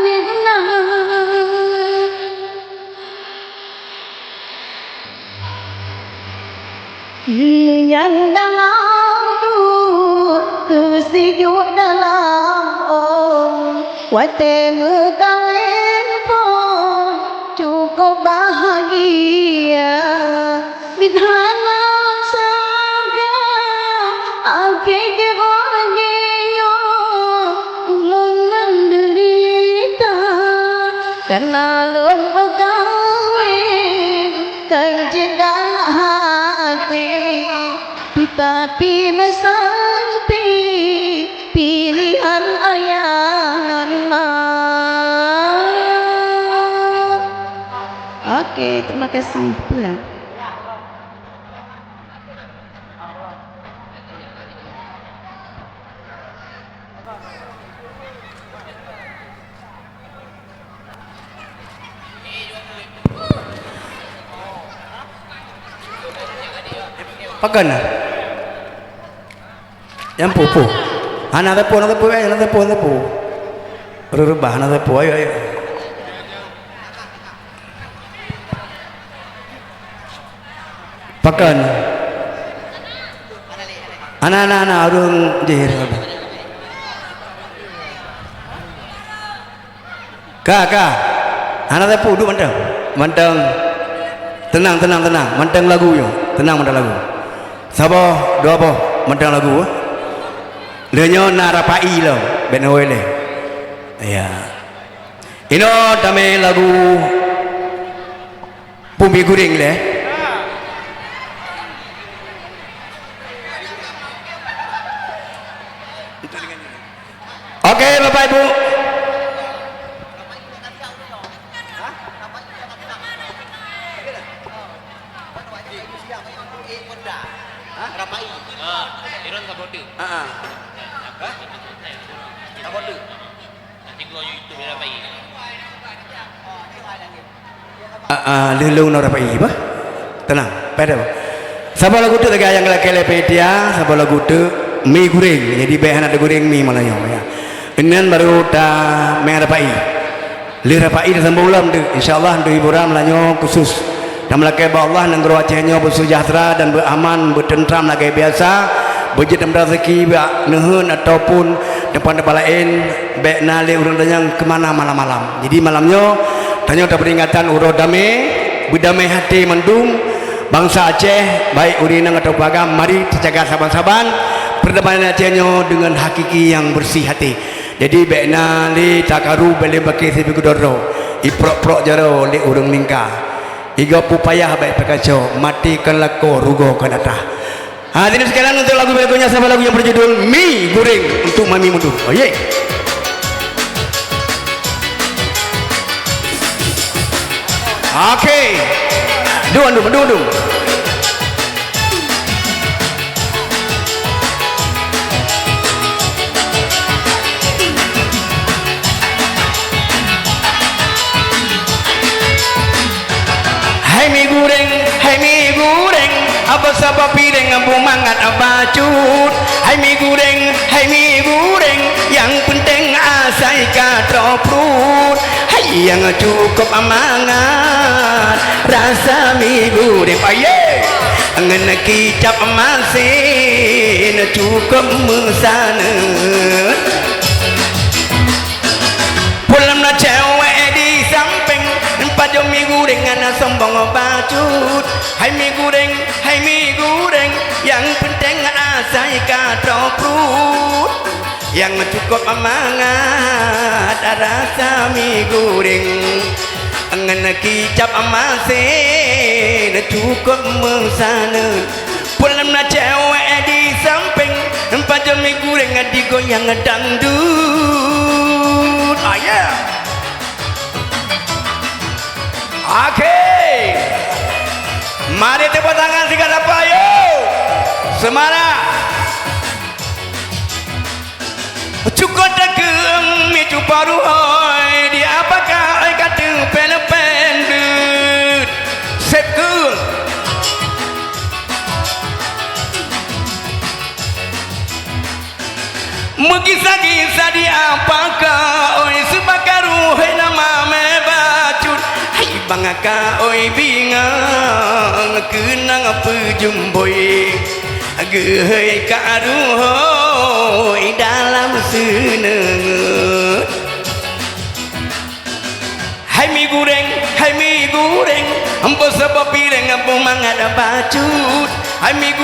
nina yang dalam kesejuk dalam wate kawin pun cukup bahagia bidhana saga ake kebahagia ulang menderita karena lo kawin dan cinta hati tetapi mesampi pilihan ayah. Oke, terima kasih pulang. Pakan yang pupu anak tepu rubah anak tepu ayo pakan anak urung dir kakak anak tepu duduk manteng tenang manteng lagu yo tenang manteng lagu Sabo dua apa mendang lagu lenyo narapai lo benowele ya Ino dame lagu Bumi Guring le. Oke Bapak Ibu. Lulung no rapai ba? Tenang, pada. Sabar lagu tu tegak yang kelak pedia, sabar lagu tu mie goreng. Jadi bahan ada goreng mie malahnya ya. Inan baru dah mie rapai. Li rapai dah sembulam tu. Insyaallah tu hiburan malahnya khusus. Dan melakai Allah dan Acehnya bersejahtera dan beraman, bertentram lagi biasa. Berjaya rezeki nehun ataupun depan-depan lain baik nali urang danyang kemana malam-malam. Jadi malamnya tanya tak peringatan uro damai berdamai hati mendung bangsa Aceh baik urinang atau agam mari terjaga saban-saban perdamaian Acehnya dengan hakiki yang bersih hati. Jadi baik nali takaru beli baki sipi kudoro iprok-prok jaro li urang lingka iga pupayah baik perkacau matikan lako rugo kanatah. Hadirin sekalian untuk lagu berikutnya sama lagu yang berjudul Mie Goreng untuk Mami Mundur. Oh ye. Oke. Dua. Hai mie goreng, apa sebab piring bumangat abacut. Hai mie goreng, yang penting asai katro perut. Hai yang cukup amangat, rasa mie goreng aye. Ngen kicap masin cukup mesana. Pulang na cewek di samping pajo mie goreng anak sombong bacut. Hai mie goreng, yang penting asai katro perut. Yang cukup amangat rasa mie goreng. Ngen kicap masin cukup mesana. Pulang na cewek di samping pajo mie goreng digoyang dangdut. Oh yeah. Oke, mari tepuk tangan tiga apa yuk, semangat. Cukup daging micu paru hoi, di apakah kata pendek sekul. Mengisa-gisa di apakah oi sebakaru hoi nama mebacut. Bangaka oi bingang kenang apa jumboi gehei karuhoi dalam senengut. Hai mie goreng, ambo sebab piring ambo mangada bacut. Hai mie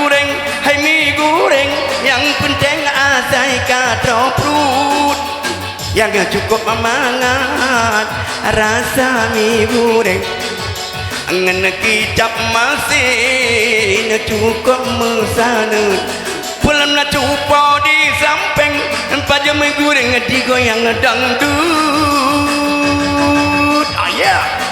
goreng, yang penting asai katro perut. Yang cukup amangat rasa mie goreng. Ngen kicap masin cukup mesana. Pulang na cupo di samping paja mie goreng digoyang dangdut. Oh yeah.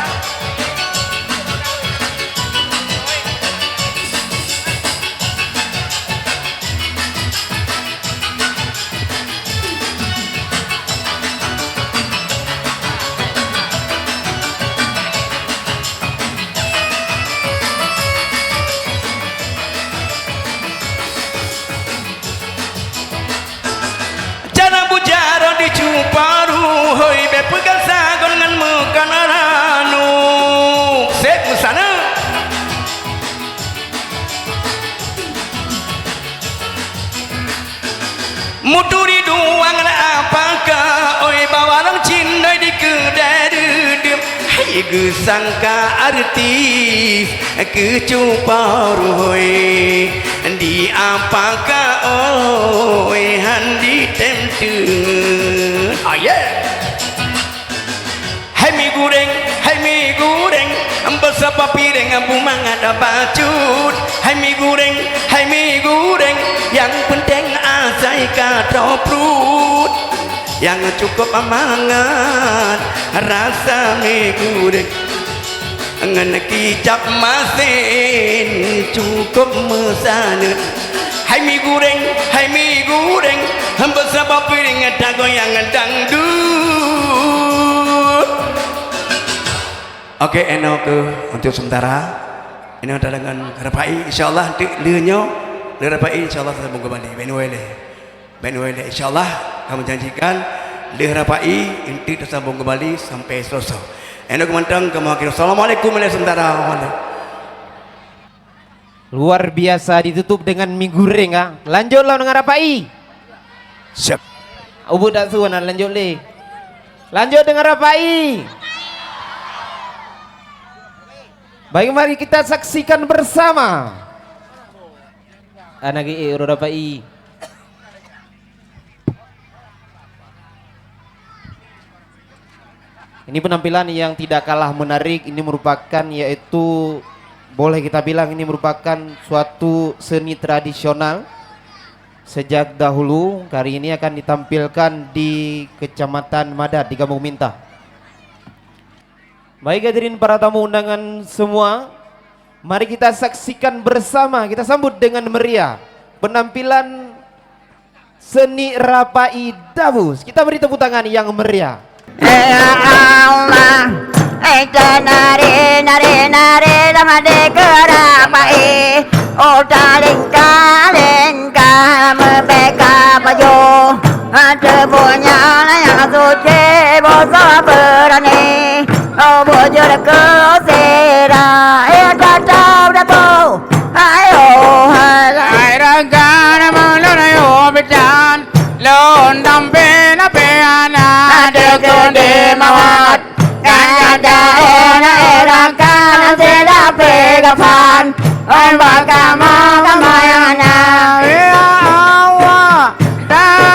Paru hoi be pegang sagon ngan mekan aranu sek sana muturi duang apakah oi bawalang cindai di kedai dedem. Hai gesangka artis kecuparu hoi di apakah oi handi temten. Oh yeah. piring bumang ada bacut. Hai mie goreng, yang penting azai kata perut. Yang cukup amangat rasa mie goreng. Ngan kicap masin cukup mesane. Hai mie goreng, hamba sabab piring ada goyang dangdut. Oke, enak untuk sementara. Ini ada dengan Rapai, insyaallah nanti liurnya Rapai insyaallah sambung kembali. Benwele insyaallah kami janjikan liur Rapai nanti tersambung kembali sampai selesai. Enak mantang kami akhir. Assalamualaikum warahmatullahi wabarakatuh. Luar biasa ditutup dengan mie goreng ah. Lanjutlah dengan Rapai. Siap. Ubud dak suan lanjut le. Lanjut dengan Rapai. Baik, mari kita saksikan bersama. Anak Rapai. Ini penampilan yang tidak kalah menarik. Ini merupakan yaitu boleh kita bilang ini merupakan suatu seni tradisional sejak dahulu. Kali ini akan ditampilkan di Kecamatan Madat di Kampung Mintah. Baik hadirin para tamu undangan semua, mari kita saksikan bersama, kita sambut dengan meriah penampilan seni Rapai Davus. Kita beri tepuk tangan yang meriah. Allah, nari sama Rapai. Oh daling membeka baju. Ada punya yang suci bosa berani. Oh bujur ke sera, datang dapo. Ayo hai ragan malu yo bejan. Lon dampe na peana ada konde mawat. Ada ragan sera pegapan. Oi bakama kamayana. Ya Allah,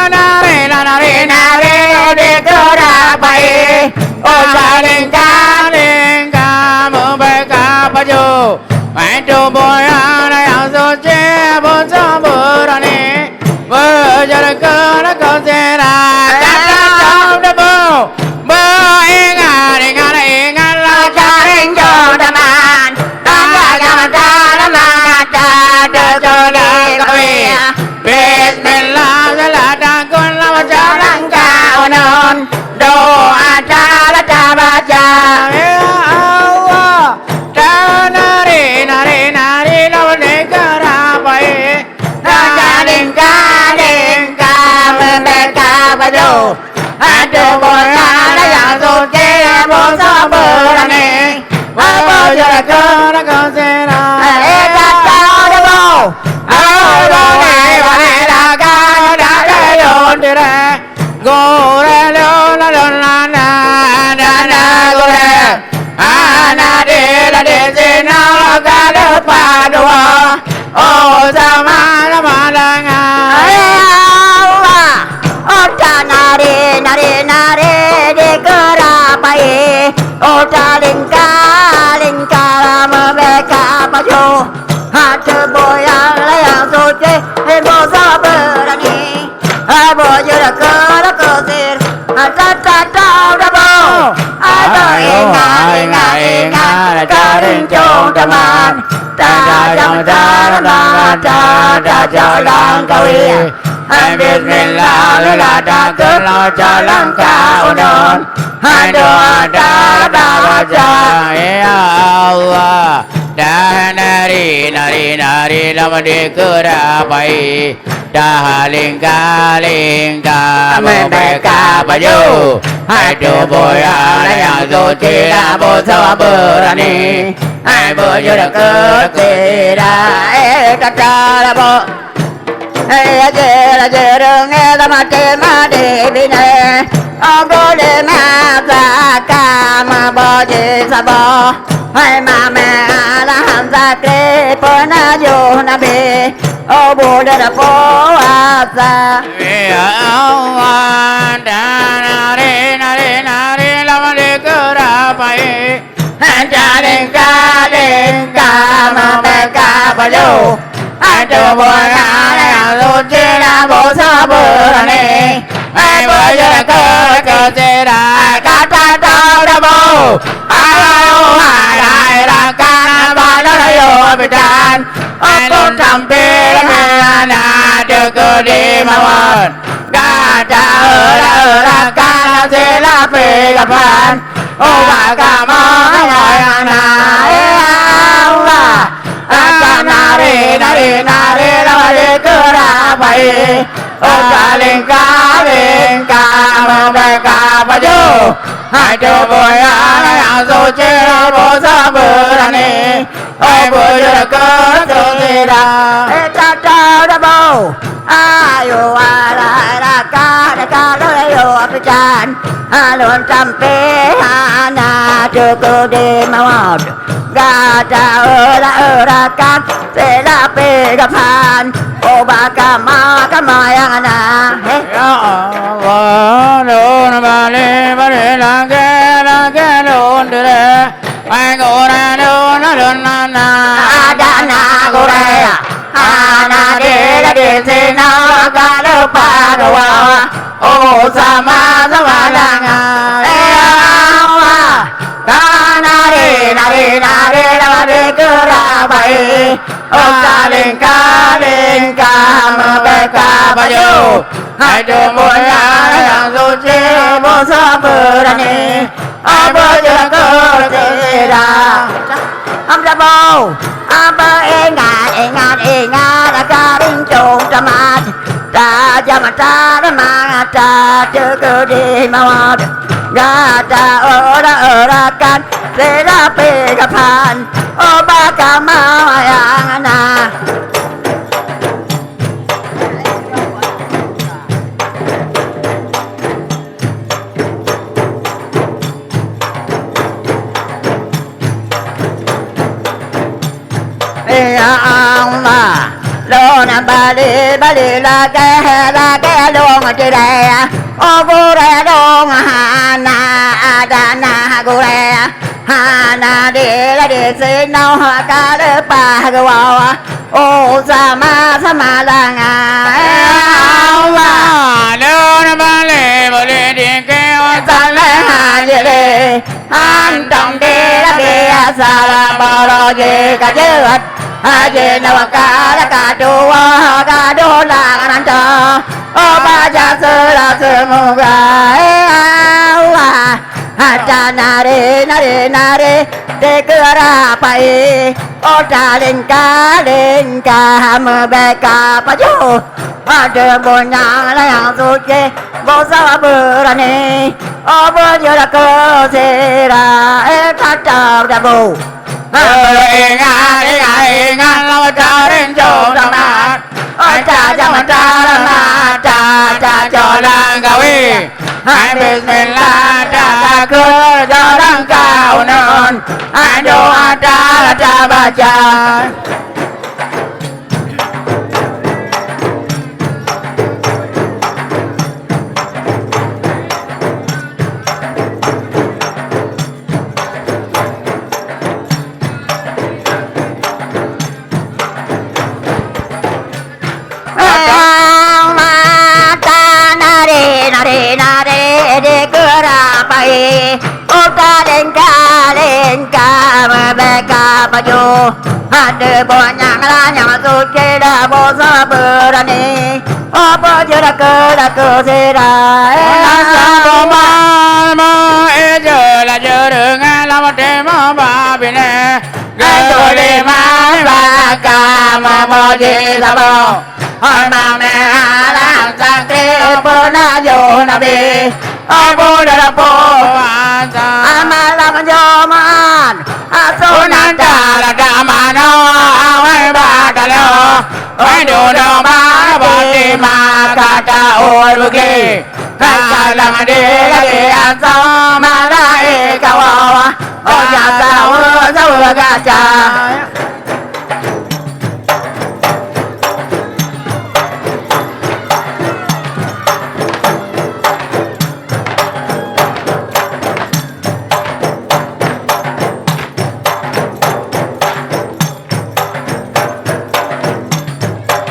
nari de Rapai. Oh saling membeka baju. Itu boyan yang suci bocah berani. Berjalan ke sera. Datang debu. Ingat lakaring jodaman. Tangga tanaman ada jodoh kami. Bismillah selatan kun lama jalan kaunon. Doa jalan baca. Ya Allah, nari lawan Rapai. Daling membeka baju. Ada boyan yang suci bosa berani. Bujur ke sera. Kata debu. Boleh lagan ada yon dire. Gore lona gore. Anak di sini kada padua. Oh sama dengan Allah. Oh nari di Rapai. Oh daling membeka baju. Ada boyan yang suci bosa berani. Bujur ke sir. Datang dapo. Ingat karing jodaman. Jalan kawi. Bismillah datang ke jalan kaunon. Doa baca. Ya Allah, dan nari lama di Rapai. Daling membeka baju. Aduh boyan yang suci bosa berani. Bujur ke sera. Kata labo. Jerung mati bine. Gole mata boji sabo. Hai mame alahan zakri penajuh nabi. Oh boleh puasa. Ya Allah, nari lawan di Rapai. Jaling merdeka baju Adu boya yang suci dan bosa berani Berjaya ke kata tahu Ayo hai rakan balayo bidan Aku tampil mana deku di mawon Kata rakan silapi kapan Oh agama ngayana Allah akan nari lawali kerabai Oh kaling merdeka baju Aduh boya yang suci bosa berani Oh bujur ke sesira Tata dabo Ayo alai rakan kalau ayo apican Alun sampai anak cukup di mawad Gada urakan selapi kapan Oh bakama yang anak Ya Allah Lun balik lagi lun dire Gore lun nana Ada na gore Ana di sini kalau padawa Oh sama langa nari lawali kerabai Oh kaling merdeka baju Aduh boya yang suci bosa berani Apa jaga sesira Apa bau Apa ingat Karing cung tamat Raja mata mata cukup di mawad Gada urakan selapi kapan Oh bakama yang anak Ya Allah Lona bali lagi long jire Oh gure long hana adana gure Hana di sini kalupa gawa Oh sama langa Allah Lona bali di keo salah jire Antong di biasa baro jika jelat Aje nawakala kadua nanto Oh baca surah semoga Allah Ada nari dekerapai Oh kaling merdeka baju Ada bonyang yang suci bosa berani Oh bujur ke sira kata dabu Ingat lawan jaring jodoh Caca mata jolang gawe Bismillah takut jolang kau non Doa ada baca nari dekerapai Oh kaling merdeka baju Ada banyak yang suci dah bosa berani Oh bujur ke sira Sama ejelah jerengan lama tema babine Gado lima bakam moji sabo Mame alam sakti pernah nabi Abu darapo amalam jaman Asunan dara damano awal badalo Waduh mabati makata ulbuki Kalang dilagi asal malai kawawa Oh jasa usawa gajah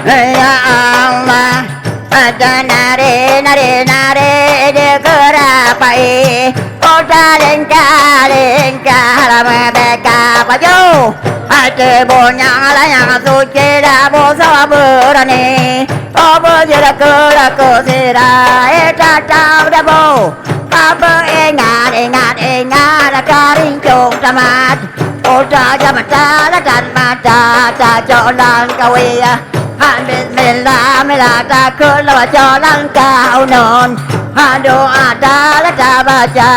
Ya Allah nari nari nari di kerapai Odaling kaling kalam beka baju Hati bonyang layang suci dabu saburani Obo jiraku sirai tatau dabu Apa ingat karing cung tamat Oda jamata dan mata tak jalan kawia Bismillah mila takut lawa jalan kau non Doa tak baca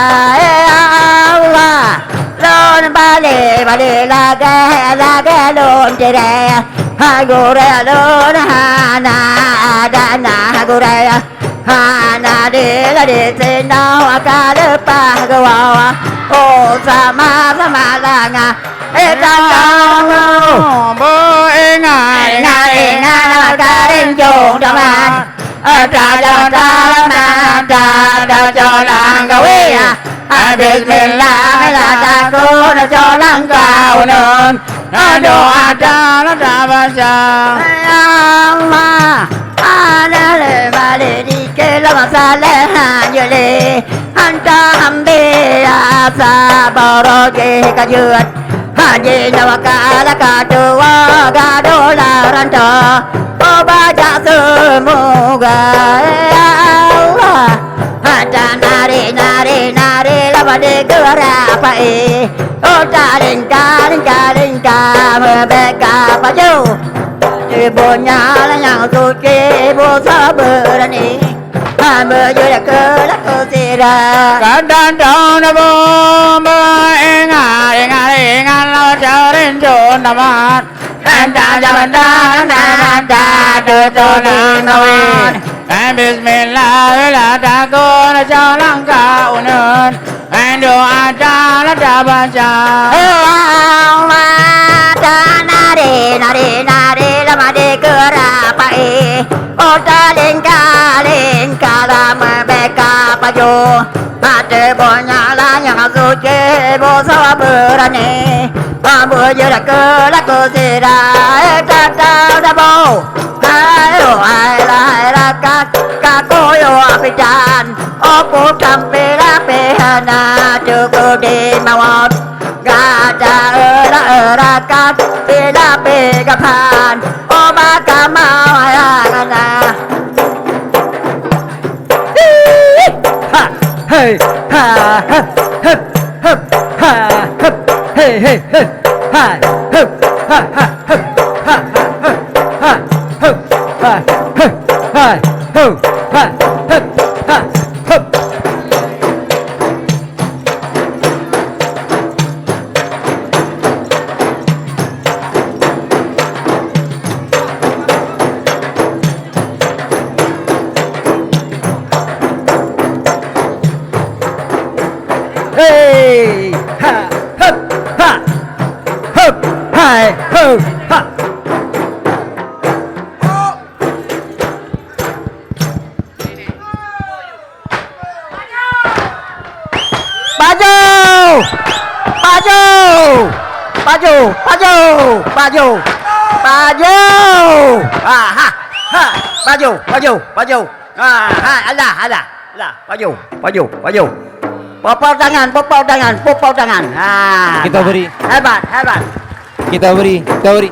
Allah Lon balik lagi lon jere Gure lon hana adana gure Hana di sino akalepah gawa Oh sama langa Bo ingat karing jong daman jalan gawe Bismillah mila takut jalan kau non Doa tak baca Allah Ada lebih di kelam salehan jeli Anta ambil sabar kajut Haji nawakala kadua gadola ranta Obaja semoga Allah Ada nari lama di gerapai Taring membeka baju Ibunya yang suci ibu sabarani Berjuda ke laku sirah Kadang tahun ibu ingat lo jarin jun tamat Jaman tutulang nawan Bismillah bila takut jalan kau nun Doa tak baca Allah nari lama di kerapai Taling kalam beka baju Hati bonyala yang suci bosa berani Berjuda ke laku sirai tatau dabu Hai kakoyo apidan Opo kampira pehana cukup di mawat Gada erakat bila pegapan Oma kamau ayangana Hey ha ha ha ha ha hey hey hey ha ha ha ha ha ha ha ha Hey ha ha ha ha hai ho ha baju ada baju popau tangan Kita beri. hebat Kita beri.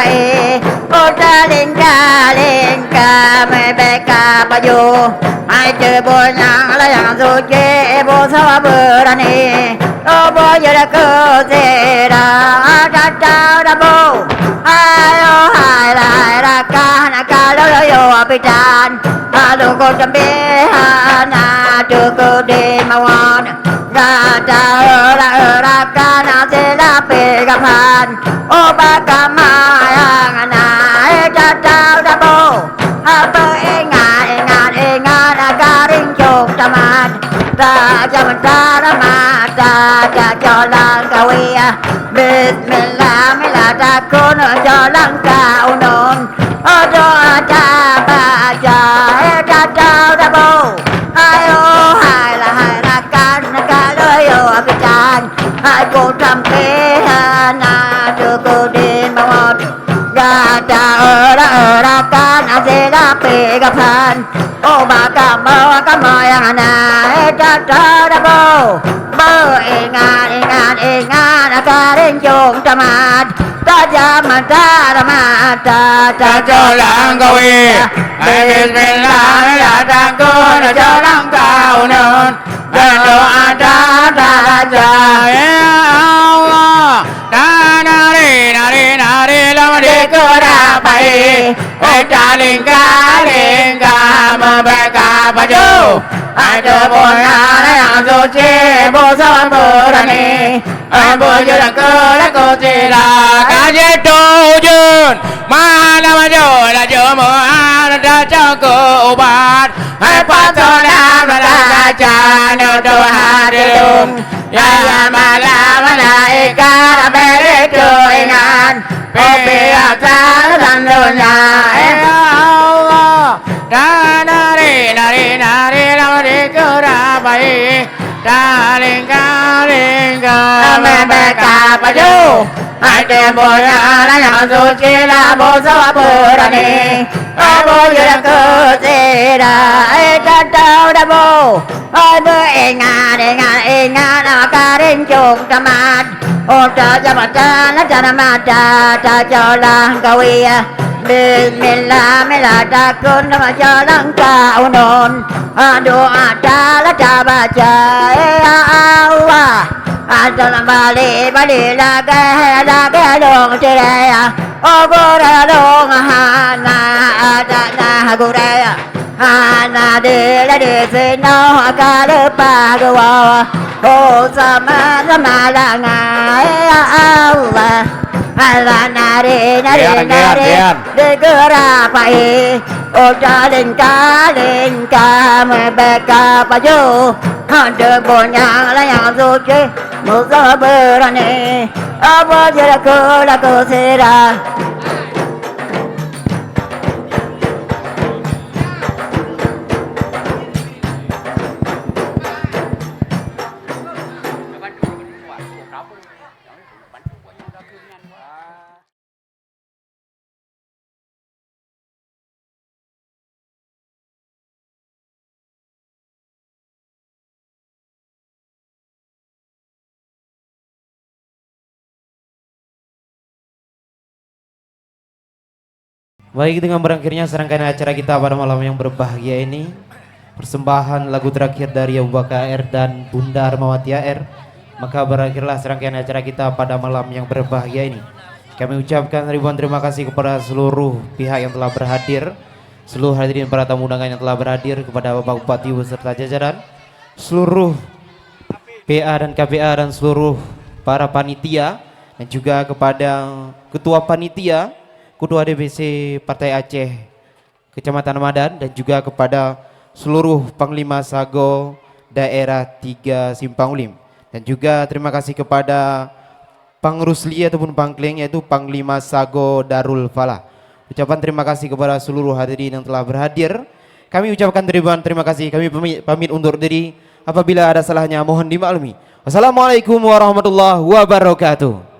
bai Ota lingka lingka me beka baju Hai chư bồ nhang la yang su che bồ sa berani O bồ yara cơ se ra cha cha ra bồ Hai o hai ra ka na ka lo yo apitan Alu ko chambe ha na chư cơ de ma wan Ra cha ra ka na se la pe ga phan O ba ka ma yang na cha cha ra bồ Ha bơ e nga na ka ring chok taman Ta cha man ta ra ma ta cha cho lang ka wi Bismillah me la ta ko no cho lang ka unon O do cha ba cha e cha cha ra bồ Hai o hai la kan na ka lo yo apitan Hai ko tam pe na tu ko de ma wa Ga cha ra kan a se la pe ga phan O ba ka ma ya na e cha cha ra bồ Bơ e nga na ka ren chong ta ma Ta ja ma ta ra ma ta cho lang ka wi Bismillah la ta ko na cho lang ka unon Dan doa ta ja Allah Na na ri la ma de ko ra bai E cha lingka ma ba ka ba jo Ai cho bồ na yang su che bồ sa berani Ai bồ yo la ko che la ka je tu jun ma na ma jo la jo mo a da cha ko bat Ai pa to na ma la cha no do ha de lum Ya ma la e ka ra be re tu ngan Pe pe a ta dan do nya e Allah Da na ri la ma de ko ra bai Da lingka me be ka pa jo Hai te bồ ya la yang su che la bồ sa berani A bồ ya cơ se ra e cha cha da bồ A bồ e nga na ka ren chok ta ma O cha cha ma cha na ma cha cho lang ka wi Bismillah me la ta kun na ma cho lang ka unon Doa cha la cha ba cha e Allah Asal bali la ga dong che ya O go ra dong ha na go ra ya Ha na de la de se no ka le pa go wa O sama la nga Allah Ala na re de go ra pa e O cha lên ca me be ka pa jo Ha de bo nhang la yang su che mo sa berani A bồ ya la ko se ra Baik, dengan berakhirnya serangkaian acara kita pada malam yang berbahagia ini, persembahan lagu terakhir dari Abu Bakar AR dan Bunda Armawati AR, maka berakhirlah serangkaian acara kita pada malam yang berbahagia ini. Kami ucapkan ribuan terima kasih kepada seluruh pihak yang telah berhadir, seluruh hadirin para tamu undangan yang telah berhadir, kepada Bapak Bupati beserta jajaran, seluruh PA dan KPA dan seluruh para panitia, dan juga kepada Ketua Panitia, Ketua DPC Partai Aceh Kecamatan Madan, dan juga kepada seluruh Panglima Sago Daerah 3 Simpang Ulim, dan juga terima kasih kepada Pangrusli ataupun Pangkleng, yaitu Panglima Sago Darul Falah. Ucapan terima kasih kepada seluruh hadirin yang telah berhadir. Kami ucapkan terima kasih. Kami pamit undur diri. Apabila ada salahnya mohon dimaklumi. Wassalamualaikum warahmatullahi wabarakatuh.